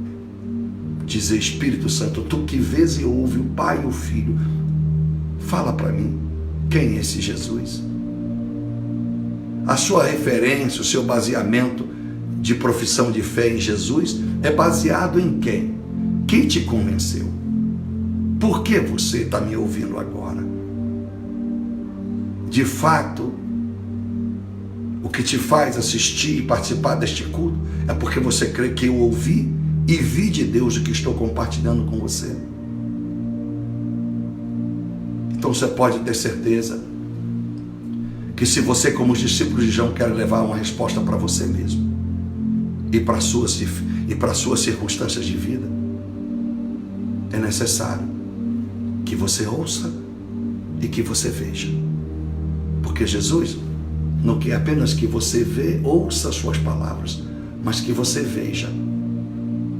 dizer, Espírito Santo, tu que vês e ouve o Pai e o Filho, fala para mim, quem é esse Jesus? A sua referência, o seu baseamento de profissão de fé em Jesus é baseado em quem? Quem te convenceu? Por que você está me ouvindo agora? De fato, o que te faz assistir e participar deste culto é porque você crê que eu ouvi e vi de Deus o que estou compartilhando com você. Então você pode ter certeza que se você, como os discípulos de João, quer levar uma resposta para você mesmo e para suas circunstâncias de vida, é necessário que você ouça e que você veja. Porque Jesus não quer apenas que você ouça as suas palavras, mas que você veja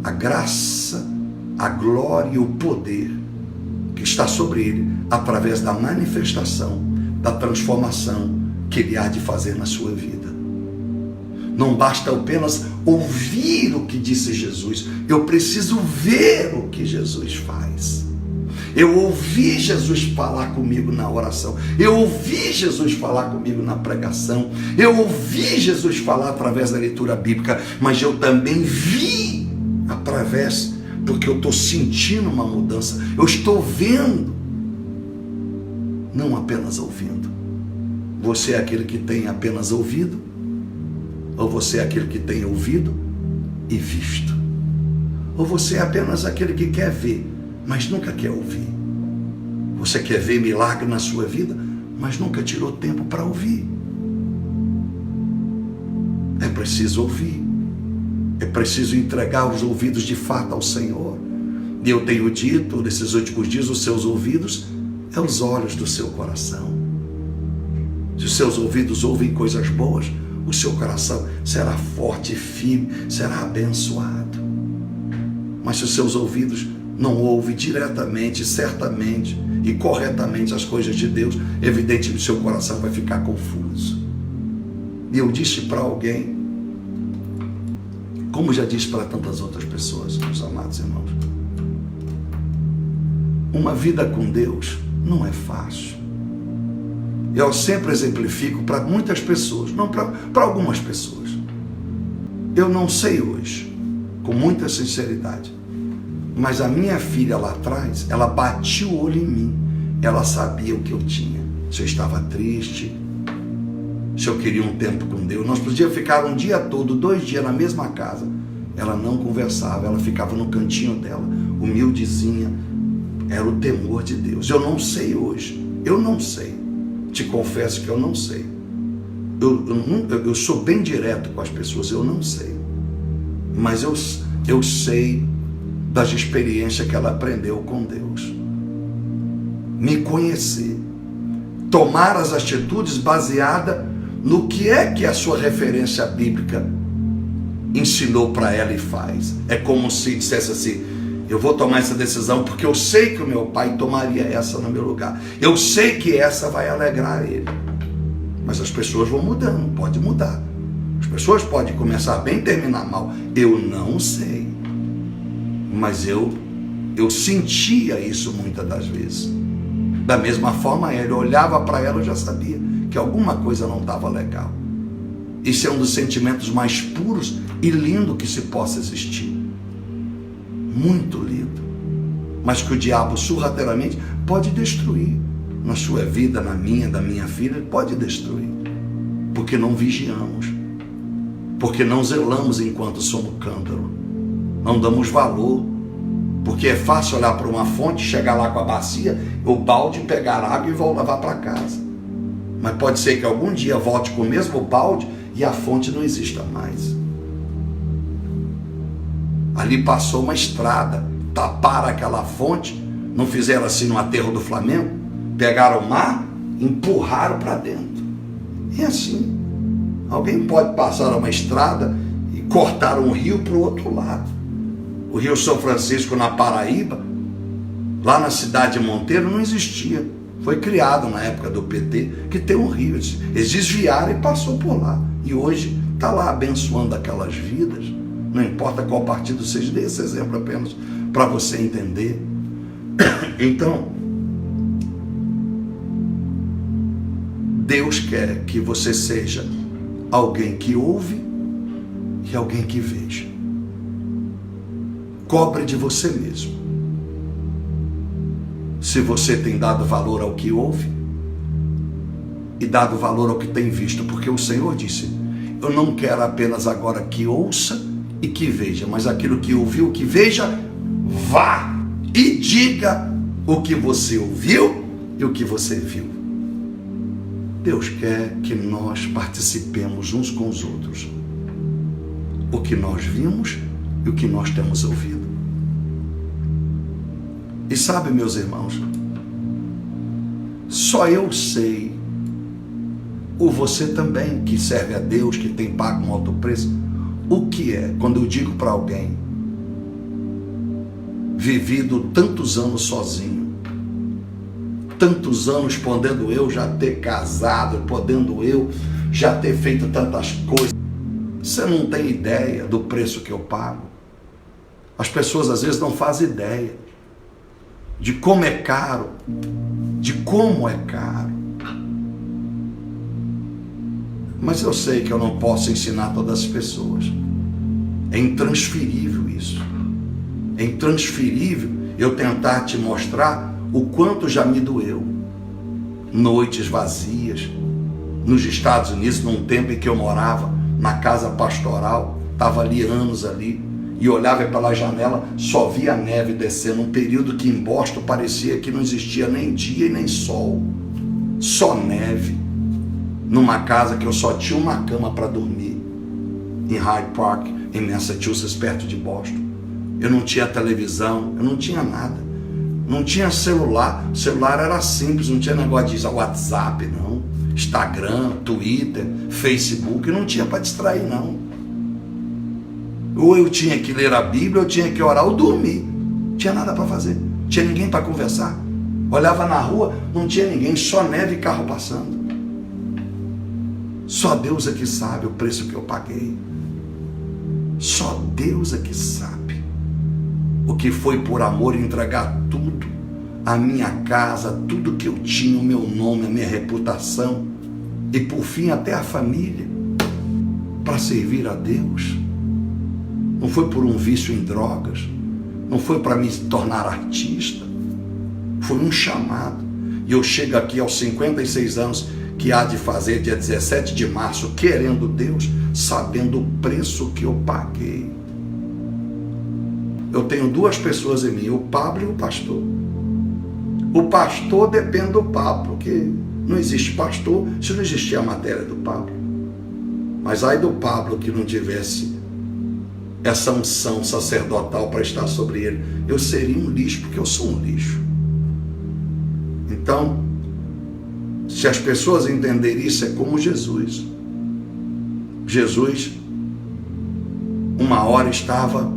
a graça, a glória e o poder que está sobre ele através da manifestação, da transformação que ele há de fazer na sua vida. Não basta apenas ouvir o que disse Jesus, eu preciso ver o que Jesus faz. Eu ouvi Jesus falar comigo na oração, eu ouvi Jesus falar comigo na pregação, eu ouvi Jesus falar através da leitura bíblica, mas eu também vi através, porque eu estou sentindo uma mudança, eu estou vendo, não apenas ouvindo. Você é aquele que tem apenas ouvido, ou você é aquele que tem ouvido e visto? Ou você é apenas aquele que quer ver, mas nunca quer ouvir? Você quer ver milagre na sua vida, mas nunca tirou tempo para ouvir? É preciso ouvir. É preciso entregar os ouvidos de fato ao Senhor. E eu tenho dito nesses últimos dias, os seus ouvidos é os olhos do seu coração. Se os seus ouvidos ouvem coisas boas, o seu coração será forte e firme, será abençoado. Mas se os seus ouvidos não ouvem diretamente, certamente e corretamente as coisas de Deus, evidentemente o seu coração vai ficar confuso. E eu disse para alguém, como já disse para tantas outras pessoas, meus amados irmãos, uma vida com Deus não é fácil. Eu sempre exemplifico para muitas pessoas, não para algumas pessoas. Eu não sei hoje, com muita sinceridade, mas a minha filha lá atrás, ela batia o olho em mim, ela sabia o que eu tinha, se eu estava triste, se eu queria um tempo com Deus. Nós podíamos ficar um dia todo, 2 dias na mesma casa, ela não conversava, ela ficava no cantinho dela, humildezinha, era o temor de Deus. Eu não sei hoje, eu não sei, te confesso que eu não sei eu sou bem direto com as pessoas, eu não sei. Mas eu sei das experiências que ela aprendeu com Deus. Me conhecer. Tomar as atitudes baseadas no que é que a sua referência bíblica ensinou para ela e faz. É como se dissesse assim: eu vou tomar essa decisão porque eu sei que o meu pai tomaria essa no meu lugar. Eu sei que essa vai alegrar ele. Mas as pessoas vão mudando, pode mudar. As pessoas podem começar bem e terminar mal. Eu não sei. Mas eu sentia isso muitas das vezes. Da mesma forma, ele olhava para ela, eu já sabia que alguma coisa não estava legal. Isso é um dos sentimentos mais puros e lindo que se possa existir. Muito lindo. Mas que o diabo sorrateiramente pode destruir. Na sua vida, na minha, da minha filha, ele pode destruir. Porque não vigiamos. Porque não zelamos enquanto somos cântaro. Não damos valor. Porque é fácil olhar para uma fonte, chegar lá com a bacia, o balde, pegar água e vou levar para casa. Mas pode ser que algum dia volte com o mesmo balde e a fonte não exista mais. Ali passou uma estrada, taparam aquela fonte, não fizeram assim no aterro do Flamengo, pegaram o mar, empurraram para dentro. E assim, alguém pode passar uma estrada e cortar um rio para o outro lado. O Rio São Francisco, na Paraíba, lá na cidade de Monteiro, não existia. Foi criado na época do PT, que tem um rio. Eles desviaram e passou por lá. E hoje está lá abençoando aquelas vidas. Não importa qual partido seja, dê esse exemplo apenas para você entender. Então, Deus quer que você seja alguém que ouve e alguém que veja. Cobre de você mesmo. Se você tem dado valor ao que ouve e dado valor ao que tem visto, porque o Senhor disse: eu não quero apenas agora que ouça e que veja, mas aquilo que ouviu, que veja, vá e diga o que você ouviu e o que você viu. Deus quer que nós participemos uns com os outros. O que nós vimos e o que nós temos ouvido. E sabe, meus irmãos, só eu sei, ou você também, que serve a Deus, que tem pago um alto preço, o que é, quando eu digo para alguém, vivido tantos anos sozinho, tantos anos podendo eu já ter casado, podendo eu já ter feito tantas coisas, você não tem ideia do preço que eu pago. As pessoas às vezes não fazem ideia de como é caro, de como é caro. Mas eu sei que eu não posso ensinar todas as pessoas. É intransferível isso. É intransferível eu tentar te mostrar o quanto já me doeu. Noites vazias, nos Estados Unidos, num tempo em que eu morava na casa pastoral, estava ali anos ali, e olhava pela janela, só via a neve descendo, um período que em Boston parecia que não existia nem dia e nem sol, só neve, numa casa que eu só tinha uma cama para dormir, em Hyde Park, em Massachusetts, perto de Boston. Eu não tinha televisão, eu não tinha nada, não tinha celular, o celular era simples, não tinha negócio de WhatsApp não, Instagram, Twitter, Facebook, não tinha para distrair não. Ou eu tinha que ler a Bíblia, eu tinha que orar, ou dormir. Não tinha nada para fazer, não tinha ninguém para conversar. Olhava na rua, não tinha ninguém, só neve e carro passando. Só Deus é que sabe o preço que eu paguei. Só Deus é que sabe o que foi por amor entregar tudo, a minha casa, tudo que eu tinha, o meu nome, a minha reputação, e por fim até a família, para servir a Deus. Não foi por um vício em drogas, não foi para me tornar artista, foi um chamado. E eu chego aqui aos 56 anos, que há de fazer dia 17 de março, querendo Deus, sabendo o preço que eu paguei. Eu tenho duas pessoas em mim, o Pablo e o pastor. O pastor depende do Pablo, porque não existe pastor se não existir a matéria do Pablo. Mas ai do Pablo que não tivesse essa unção sacerdotal para estar sobre ele. Eu seria um lixo, porque eu sou um lixo. Então, se as pessoas entenderem isso, é como Jesus. Jesus, uma hora estava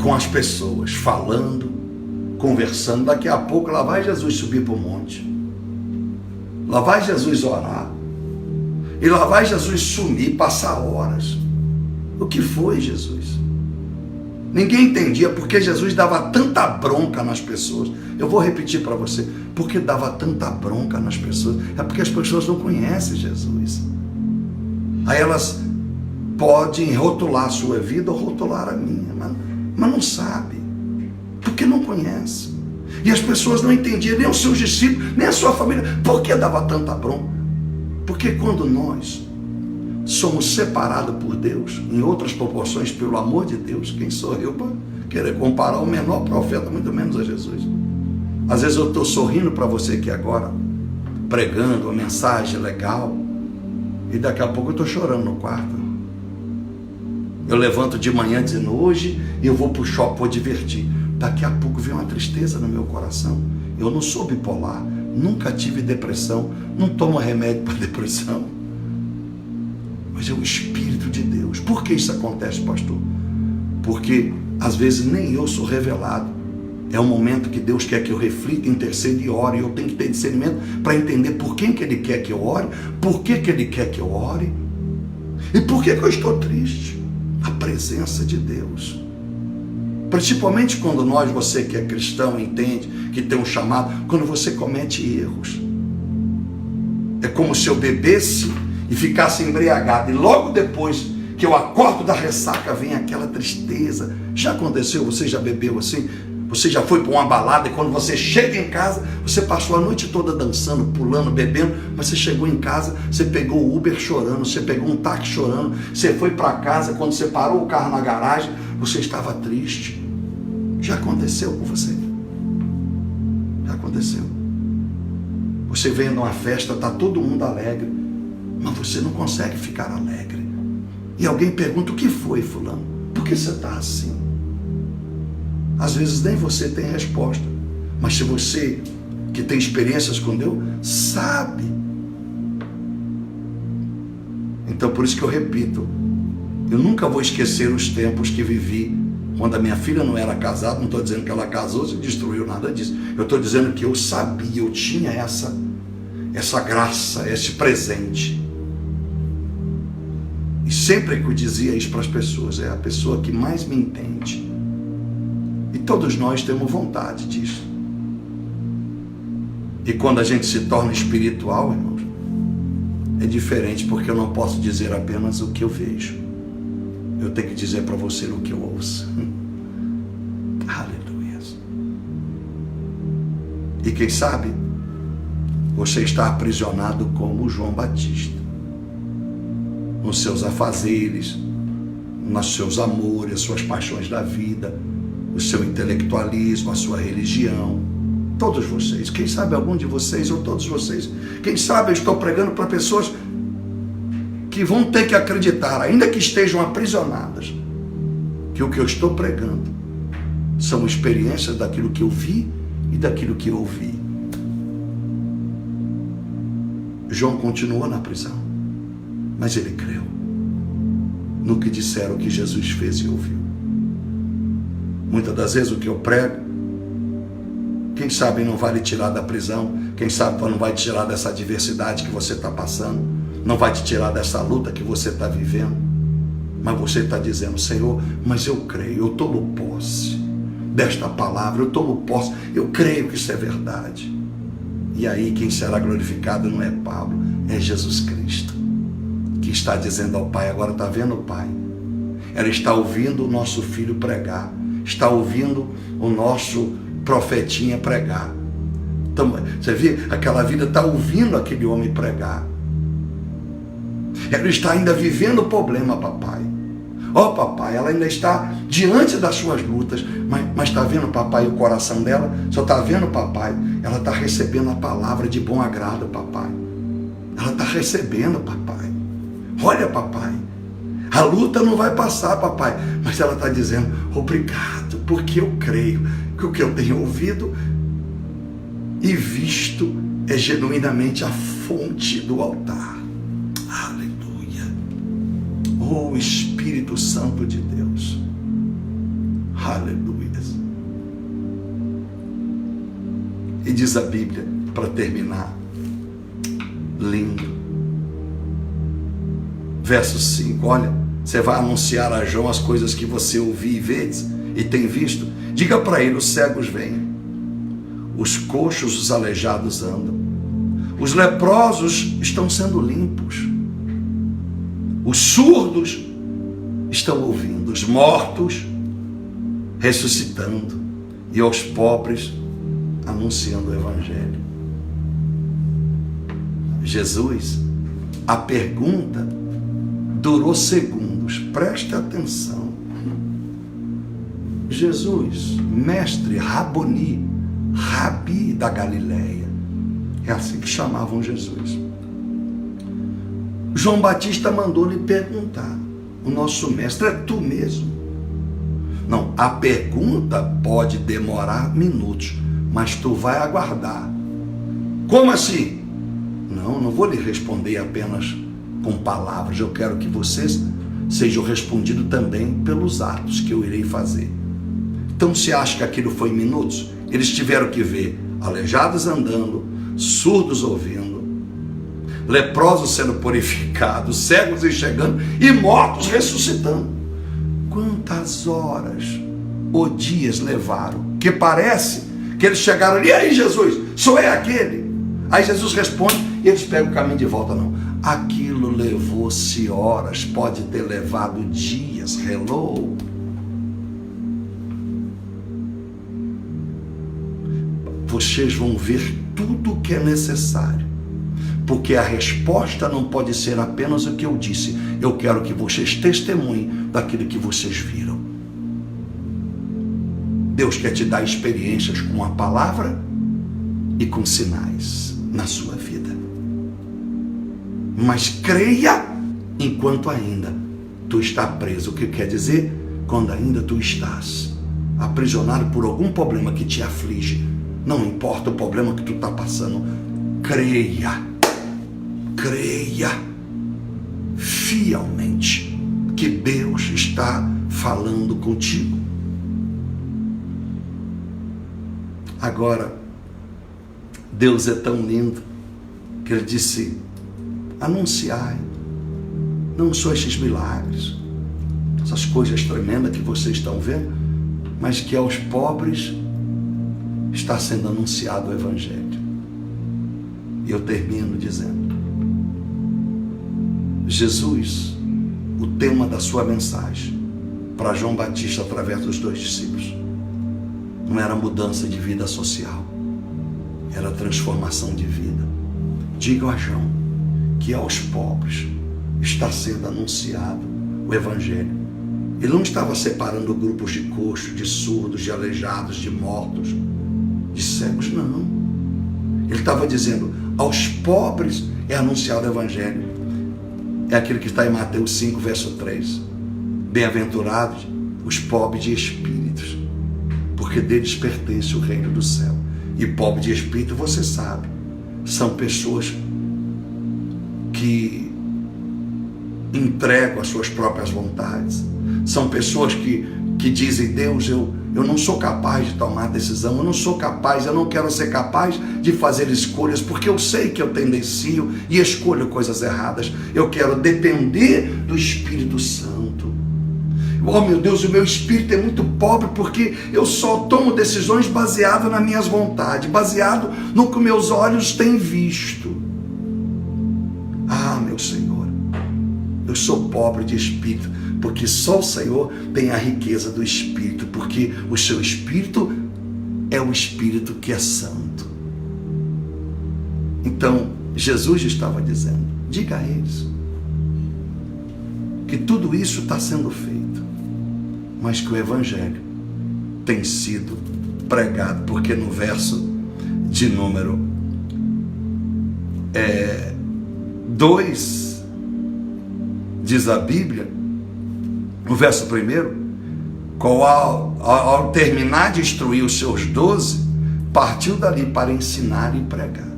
com as pessoas, falando, conversando. Daqui a pouco, lá vai Jesus subir para o monte. Lá vai Jesus orar. E lá vai Jesus sumir, passar horas. O que foi Jesus? Ninguém entendia porque Jesus dava tanta bronca nas pessoas. Eu vou repetir para você. Porque dava tanta bronca nas pessoas? É porque as pessoas não conhecem Jesus. Aí elas podem rotular a sua vida ou rotular a minha, mas não sabe. Porque não conhece. E as pessoas não entendiam, nem os seus discípulos, nem a sua família. Por que dava tanta bronca? Porque quando nós somos separados por Deus, em outras proporções, pelo amor de Deus, quem sou eu para querer comparar o menor profeta, muito menos a Jesus? Às vezes eu estou sorrindo para você aqui agora, pregando uma mensagem legal, e daqui a pouco eu estou chorando no quarto. Eu levanto de manhã dizendo, hoje eu vou para o shopping, vou divertir. Daqui a pouco vem uma tristeza no meu coração. Eu não sou bipolar, nunca tive depressão, não tomo remédio para depressão. Mas é o Espírito de Deus. Por que isso acontece, pastor? Porque às vezes nem eu sou revelado. É um momento que Deus quer que eu reflita, interceda e ore. Eu tenho que ter discernimento para entender por quem que Ele quer que eu ore, por que que Ele quer que eu ore e por que que eu estou triste. A presença de Deus. Principalmente quando você que é cristão, entende que tem um chamado, quando você comete erros. É como se eu bebesse e ficasse embriagado, e logo depois que eu acordo da ressaca, vem aquela tristeza. Já aconteceu? Você já bebeu assim? Você já foi para uma balada e quando você chega em casa, você passou a noite toda dançando, pulando, bebendo, mas você chegou em casa, você pegou o Uber chorando, você pegou um táxi chorando, você foi para casa, quando você parou o carro na garagem, você estava triste. Já aconteceu com você? Já aconteceu. Você vem numa festa, está todo mundo alegre, mas você não consegue ficar alegre. E alguém pergunta, o que foi, fulano? Por que você está assim? Às vezes nem você tem resposta. Mas se você, que tem experiências com Deus, sabe. Então por isso que eu repito, eu nunca vou esquecer os tempos que vivi, quando a minha filha não era casada. Não estou dizendo que ela casou, se destruiu, nada disso. Eu estou dizendo que eu sabia, eu tinha essa graça, esse presente. E sempre que eu dizia isso para as pessoas, é a pessoa que mais me entende. E todos nós temos vontade disso. E quando a gente se torna espiritual, irmãos, é diferente, porque eu não posso dizer apenas o que eu vejo. Eu tenho que dizer para você o que eu ouço. Aleluia. E quem sabe, você está aprisionado como João Batista, nos seus afazeres, nos seus amores, as suas paixões da vida, o seu intelectualismo, a sua religião. Todos vocês, quem sabe algum de vocês ou todos vocês, quem sabe eu estou pregando para pessoas que vão ter que acreditar, ainda que estejam aprisionadas, que o que eu estou pregando são experiências daquilo que eu vi e daquilo que eu ouvi. João continuou na prisão, mas ele creu no que disseram que Jesus fez e ouviu. Muitas das vezes o que eu prego, quem sabe não vai lhe tirar da prisão, quem sabe não vai te tirar dessa adversidade que você está passando, não vai te tirar dessa luta que você está vivendo, mas você está dizendo, Senhor, mas eu creio, eu tomo posse desta palavra, eu tomo posse, eu creio que isso é verdade. E aí quem será glorificado não é Pablo, é Jesus Cristo, que está dizendo ao Pai. Agora está vendo o Pai? Ela está ouvindo o nosso filho pregar, está ouvindo o nosso profetinha pregar. Então, você vê, aquela vida está ouvindo aquele homem pregar. Ela está ainda vivendo o problema, papai. Ó, papai, ela ainda está diante das suas lutas, mas está vendo, papai, o coração dela? Só está vendo, papai? Ela está recebendo a palavra de bom agrado, papai. Ela está recebendo, papai. Olha, papai, a luta não vai passar, papai. Mas ela está dizendo, obrigado, porque eu creio que o que eu tenho ouvido e visto é genuinamente a fonte do altar. Aleluia. Oh, Espírito Santo de Deus. Aleluia. E diz a Bíblia, para terminar, lindo, verso 5, olha, você vai anunciar a João as coisas que você ouviu e vês e tem visto. Diga para ele, os cegos vêm, os coxos, os aleijados andam, os leprosos estão sendo limpos, os surdos estão ouvindo, os mortos ressuscitando, e aos pobres anunciando o Evangelho. Jesus, a pergunta durou segundos, preste atenção. Jesus, mestre, Raboni, Rabi da Galileia, é assim que chamavam Jesus. João Batista mandou lhe perguntar, o nosso mestre, é tu mesmo? Não, a pergunta pode demorar minutos, mas tu vai aguardar. Como assim? Não vou lhe responder apenas com palavras, eu quero que vocês sejam respondidos também pelos atos que eu irei fazer. Então você acha que aquilo foi em minutos? Eles tiveram que ver aleijados andando, surdos ouvindo, leprosos sendo purificados, cegos enxergando e mortos ressuscitando. Quantas horas ou dias levaram? Que parece que eles chegaram ali, e aí Jesus, sou eu aquele? Aí Jesus responde e eles pegam o caminho de volta. Não, aquilo levou-se horas, pode ter levado dias. Hello. Vocês vão ver tudo o que é necessário, porque a resposta não pode ser apenas o que eu disse. Eu quero que vocês testemunhem daquilo que vocês viram. Deus quer te dar experiências com a palavra e com sinais na sua vida. Mas creia enquanto ainda tu está preso. O que quer dizer? Quando ainda tu estás aprisionado por algum problema que te aflige. Não importa o problema que tu está passando. Creia fielmente que Deus está falando contigo. Agora, Deus é tão lindo que Ele disse, anunciai, não só estes milagres, essas coisas tremendas que vocês estão vendo, mas que aos pobres está sendo anunciado o Evangelho. E eu termino dizendo, Jesus, o tema da sua mensagem para João Batista através dos 2 discípulos, não era mudança de vida social, era transformação de vida. Diga a João que aos pobres está sendo anunciado o Evangelho. Ele não estava separando grupos de coxos, de surdos, de aleijados, de mortos, de cegos, não. Ele estava dizendo, aos pobres é anunciado o Evangelho. É aquele que está em Mateus 5, verso 3. Bem-aventurados os pobres de espíritos, porque deles pertence o reino do céu. E pobre de espírito, você sabe, são pessoas que entregam as suas próprias vontades. São pessoas que dizem, Deus, eu não sou capaz de tomar decisão, eu não sou capaz, eu não quero ser capaz de fazer escolhas, porque eu sei que eu tendencio e escolho coisas erradas. Eu quero depender do Espírito Santo. Oh meu Deus, o meu espírito é muito pobre, porque eu só tomo decisões baseado nas minhas vontades, baseado no que meus olhos têm visto. Ah, meu Senhor, eu sou pobre de espírito, porque só o Senhor tem a riqueza do Espírito, porque o seu Espírito é o Espírito que é santo. Então, Jesus estava dizendo, diga a eles, que tudo isso está sendo feito, mas que o Evangelho tem sido pregado, porque no verso de número 2, diz a Bíblia, no verso 1, qual ao terminar de instruir os seus 12, partiu dali para ensinar e pregar.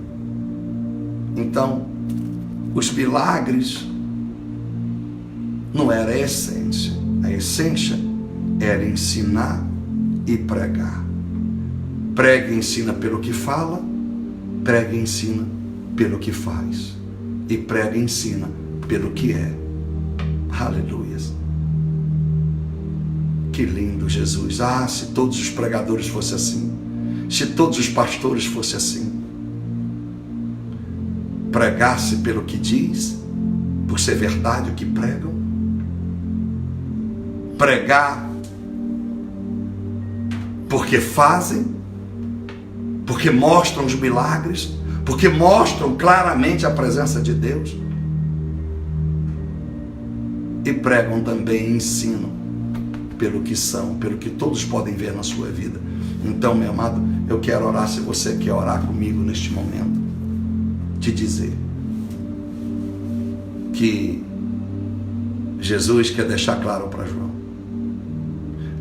Então, os milagres não era a essência era ensinar e pregar. Prega e ensina pelo que fala, prega e ensina pelo que faz, e prega e ensina pelo que é. Aleluias. Que lindo, Jesus. Ah, se todos os pregadores fossem assim, se todos os pastores fossem assim, pregasse pelo que diz, por ser verdade o que pregam, pregar porque fazem, porque mostram os milagres, porque mostram claramente a presença de Deus, e pregam também e ensinam pelo que são, pelo que todos podem ver na sua vida. Então, meu amado, eu quero orar, se você quer orar comigo neste momento, te dizer que Jesus quer deixar claro para João: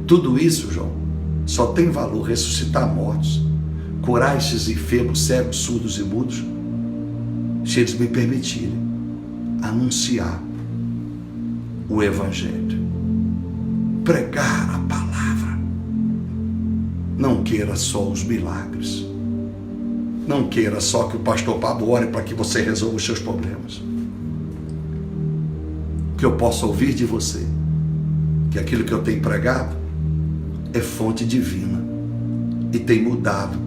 tudo isso, João, só tem valor ressuscitar mortos, curar estes enfermos, cegos, surdos e mudos, se eles me permitirem anunciar o Evangelho, pregar a palavra. Não queira só os milagres, não queira só que o pastor Pablo ore para que você resolva os seus problemas. Que eu possa ouvir de você que aquilo que eu tenho pregado é fonte divina e tem mudado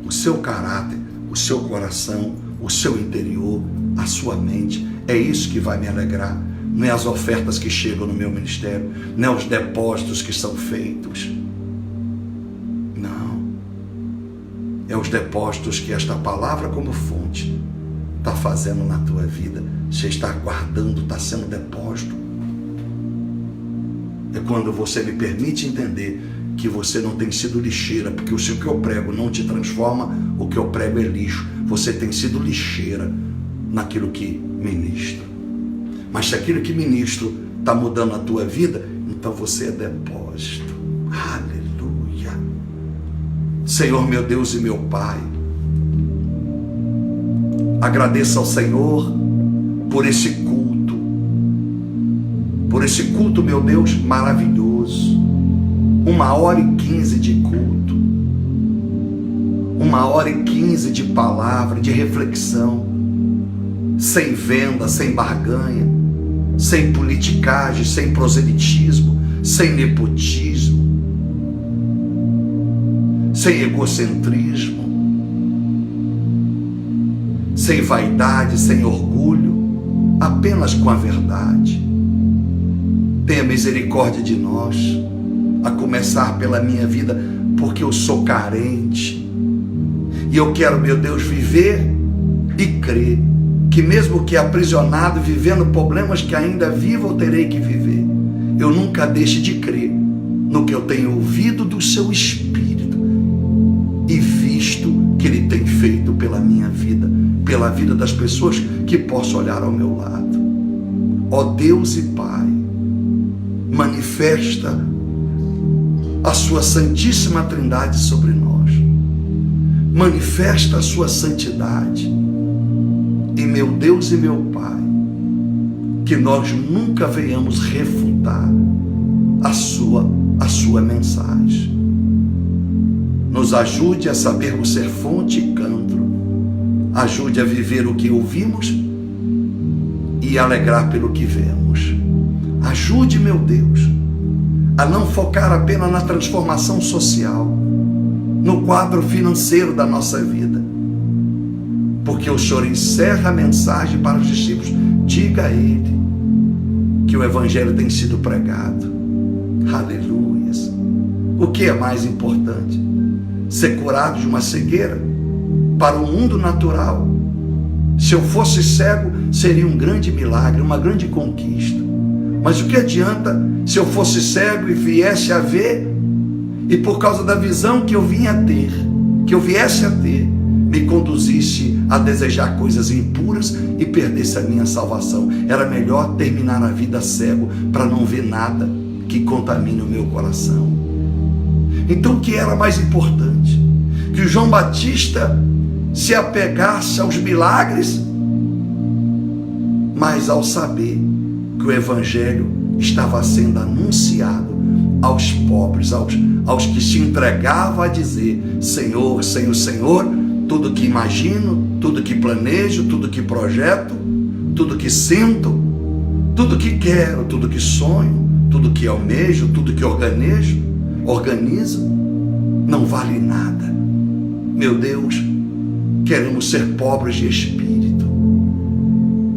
o seu caráter, o seu coração, o seu interior, a sua mente. É isso que vai me alegrar. Não é as ofertas que chegam no meu ministério, não é os depósitos que são feitos. Não. É os depósitos que esta palavra como fonte está fazendo na tua vida. Você está guardando, está sendo depósito. É quando você me permite entender que você não tem sido lixeira, porque se o que eu prego não te transforma, o que eu prego é lixo. Você tem sido lixeira naquilo que ministro. Mas se aquilo que ministro está mudando a tua vida, então você é depósito. Aleluia. Senhor, meu Deus e meu Pai, agradeço ao Senhor por esse culto, meu Deus, maravilhoso. 1h15 de culto, 1h15 de palavra, de reflexão, sem venda, sem barganha, sem politicagem, sem proselitismo, sem nepotismo, sem egocentrismo, sem vaidade, sem orgulho, apenas com a verdade. Tenha misericórdia de nós, a começar pela minha vida, porque eu sou carente e eu quero, meu Deus, viver e crer que mesmo que aprisionado, vivendo problemas que ainda vivo ou terei que viver, eu nunca deixe de crer no que eu tenho ouvido do seu Espírito e visto que Ele tem feito pela minha vida, pela vida das pessoas que posso olhar ao meu lado. Ó Deus e Pai, manifesta a sua Santíssima Trindade sobre nós, manifesta a sua santidade, e meu Deus e meu Pai, que nós nunca venhamos refutar a sua mensagem. Nos ajude a sabermos ser fonte e canto, ajude a viver o que ouvimos e alegrar pelo que vemos. Ajude, meu Deus, a não focar apenas na transformação social, no quadro financeiro da nossa vida, porque o Senhor encerra a mensagem para os discípulos: diga a ele que o Evangelho tem sido pregado. Aleluias. O que é mais importante? Ser curado de uma cegueira? Para o mundo natural, se eu fosse cego, seria um grande milagre, uma grande conquista. Mas o que adianta se eu fosse cego e viesse a ver, e por causa da visão que eu vinha a ter, que eu viesse a ter, me conduzisse a desejar coisas impuras e perdesse a minha salvação. Era melhor terminar a vida cego para não ver nada que contamine o meu coração. Então o que era mais importante? Que o João Batista se apegasse aos milagres, mas ao saber que o Evangelho estava sendo anunciado aos pobres, aos que se entregavam a dizer: Senhor, Senhor, Senhor, tudo que imagino, tudo que planejo, tudo que projeto, tudo que sinto, tudo que quero, tudo que sonho, tudo que almejo, tudo que organizo, não vale nada. Meu Deus, queremos ser pobres de espírito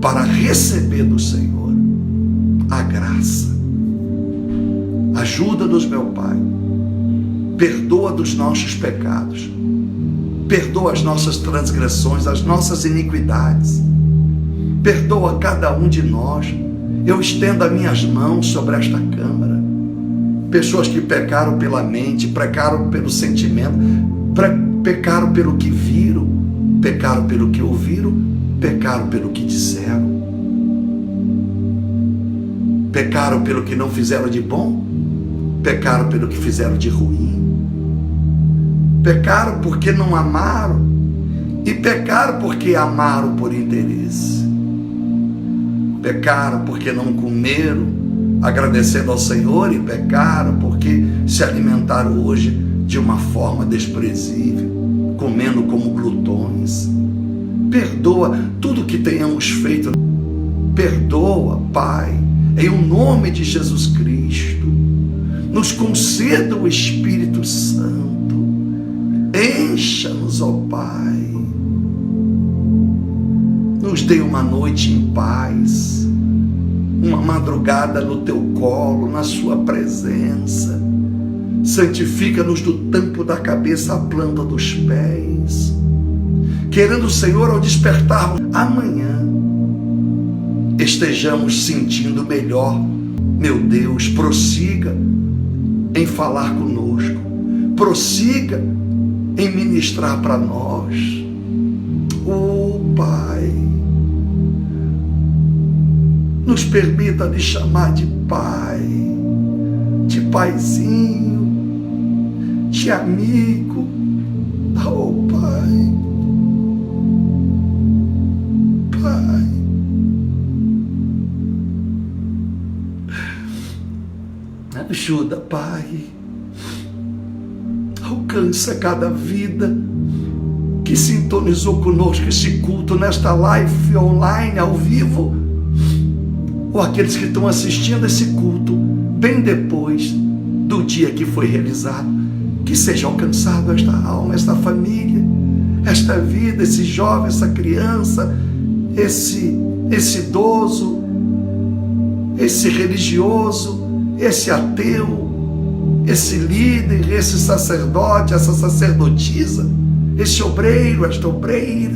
para receber do Senhor a graça. Ajuda-nos, meu Pai. Perdoa dos nossos pecados. Perdoa as nossas transgressões, as nossas iniquidades. Perdoa cada um de nós. Eu estendo as minhas mãos sobre esta câmara. Pessoas que pecaram pela mente, pecaram pelo sentimento, pecaram pelo que viram, pecaram pelo que ouviram, pecaram pelo que disseram. Pecaram pelo que não fizeram de bom, pecaram pelo que fizeram de ruim. Pecaram porque não amaram e pecaram porque amaram por interesse. Pecaram porque não comeram agradecendo ao Senhor e pecaram porque se alimentaram hoje de uma forma desprezível, comendo como glutões. Perdoa tudo que tenhamos feito. Perdoa, Pai, em o nome de Jesus Cristo. Nos conceda o Espírito Santo. Encha-nos, ó Pai. Nos dê uma noite em paz, uma madrugada no teu colo, na sua presença. Santifica-nos do tampo da cabeça à planta dos pés. Querendo o Senhor, ao despertarmos amanhã, estejamos sentindo melhor. Meu Deus, prossiga em falar conosco, prossiga em ministrar para nós. Oh Pai, nos permita lhe chamar de Pai, de Paizinho, de amigo. Oh Pai, Pai, ajuda, Pai. Alcança cada vida que sintonizou conosco esse culto nesta live online, ao vivo, ou aqueles que estão assistindo esse culto bem depois do dia que foi realizado. Que seja alcançado esta alma, esta família, esta vida, esse jovem, essa criança, esse idoso, esse religioso, esse ateu, esse líder, esse sacerdote, essa sacerdotisa, esse obreiro, esta obreira,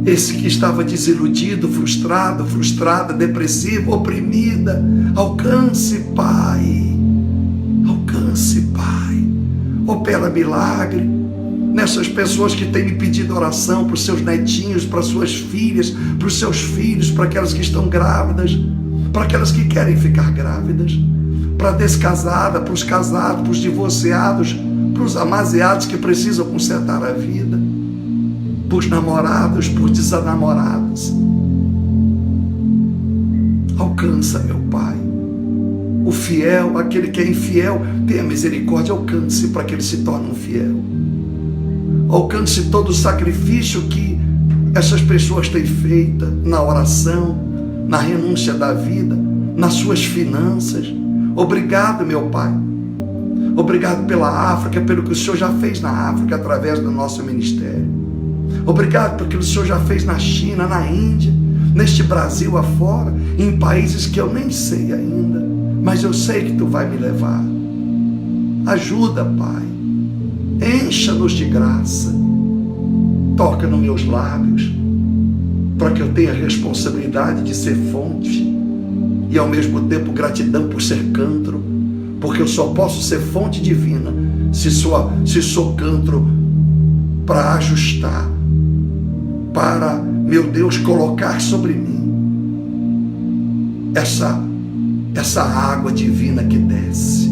esse que estava desiludido, frustrado, frustrada, depressivo, oprimida. Alcance, Pai. Alcance, Pai. Opera milagre nessas pessoas que têm me pedido oração para os seus netinhos, para suas filhas, para os seus filhos, para aquelas que estão grávidas, para aquelas que querem ficar grávidas, para a descasada, para os casados, para os divorciados, para os amaziados que precisam consertar a vida, para os namorados, para os desamorados. Alcança, meu Pai, o fiel, aquele que é infiel, tenha misericórdia, alcance para que ele se torne um fiel. Alcance todo o sacrifício que essas pessoas têm feito na oração, na renúncia da vida, nas suas finanças. Obrigado, meu Pai. Obrigado pela África, pelo que o Senhor já fez na África através do nosso ministério. Obrigado pelo que o Senhor já fez na China, na Índia, neste Brasil afora, em países que eu nem sei ainda, mas eu sei que Tu vai me levar. Ajuda, Pai. Encha-nos de graça. Toca nos meus lábios, para que eu tenha a responsabilidade de ser fonte e ao mesmo tempo gratidão por ser cântaro, porque eu só posso ser fonte divina se sou cântaro para ajustar, para, meu Deus, colocar sobre mim essa água divina que desce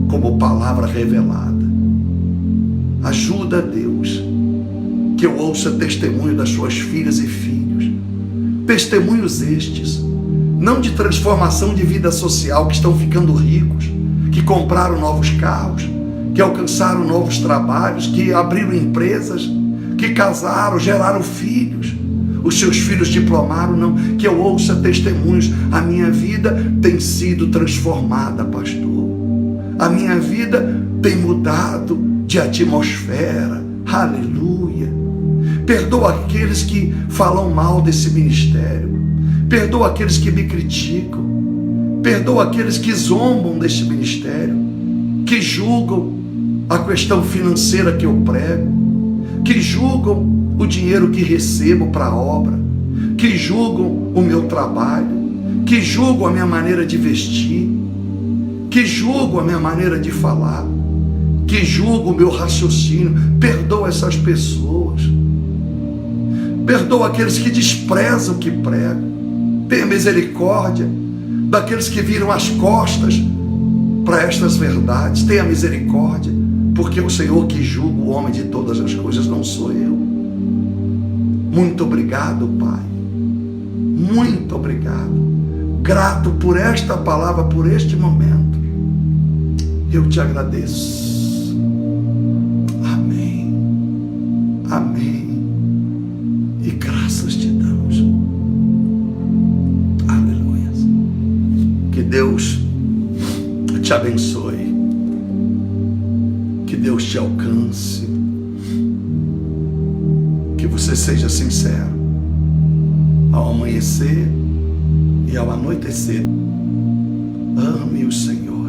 como palavra revelada. Ajuda, Deus, que eu ouça testemunho das suas filhas e filhos, testemunhos estes, não de transformação de vida social, que estão ficando ricos, que compraram novos carros, que alcançaram novos trabalhos, que abriram empresas, que casaram, geraram filhos, os seus filhos diplomaram, não, que eu ouça testemunhos. A minha vida tem sido transformada, pastor. A minha vida tem mudado de atmosfera. Aleluia. Perdoa aqueles que falam mal desse ministério. Perdoa aqueles que me criticam. Perdoa aqueles que zombam desse ministério, que julgam a questão financeira que eu prego, que julgam o dinheiro que recebo para a obra, que julgam o meu trabalho, que julgam a minha maneira de vestir, que julgam a minha maneira de falar, que julgam o meu raciocínio. Perdoa essas pessoas. Perdoa aqueles que desprezam o que prego. Tenha misericórdia daqueles que viram as costas para estas verdades. Tenha misericórdia, porque é o Senhor que julga o homem de todas as coisas, não sou eu. Muito obrigado, Pai. Muito obrigado. Grato por esta palavra, por este momento. Eu te agradeço. Amém. Amém. E graças te damos. Aleluia. Que Deus te abençoe. Que Deus te alcance. Que você seja sincero ao amanhecer e ao anoitecer. Ame o Senhor.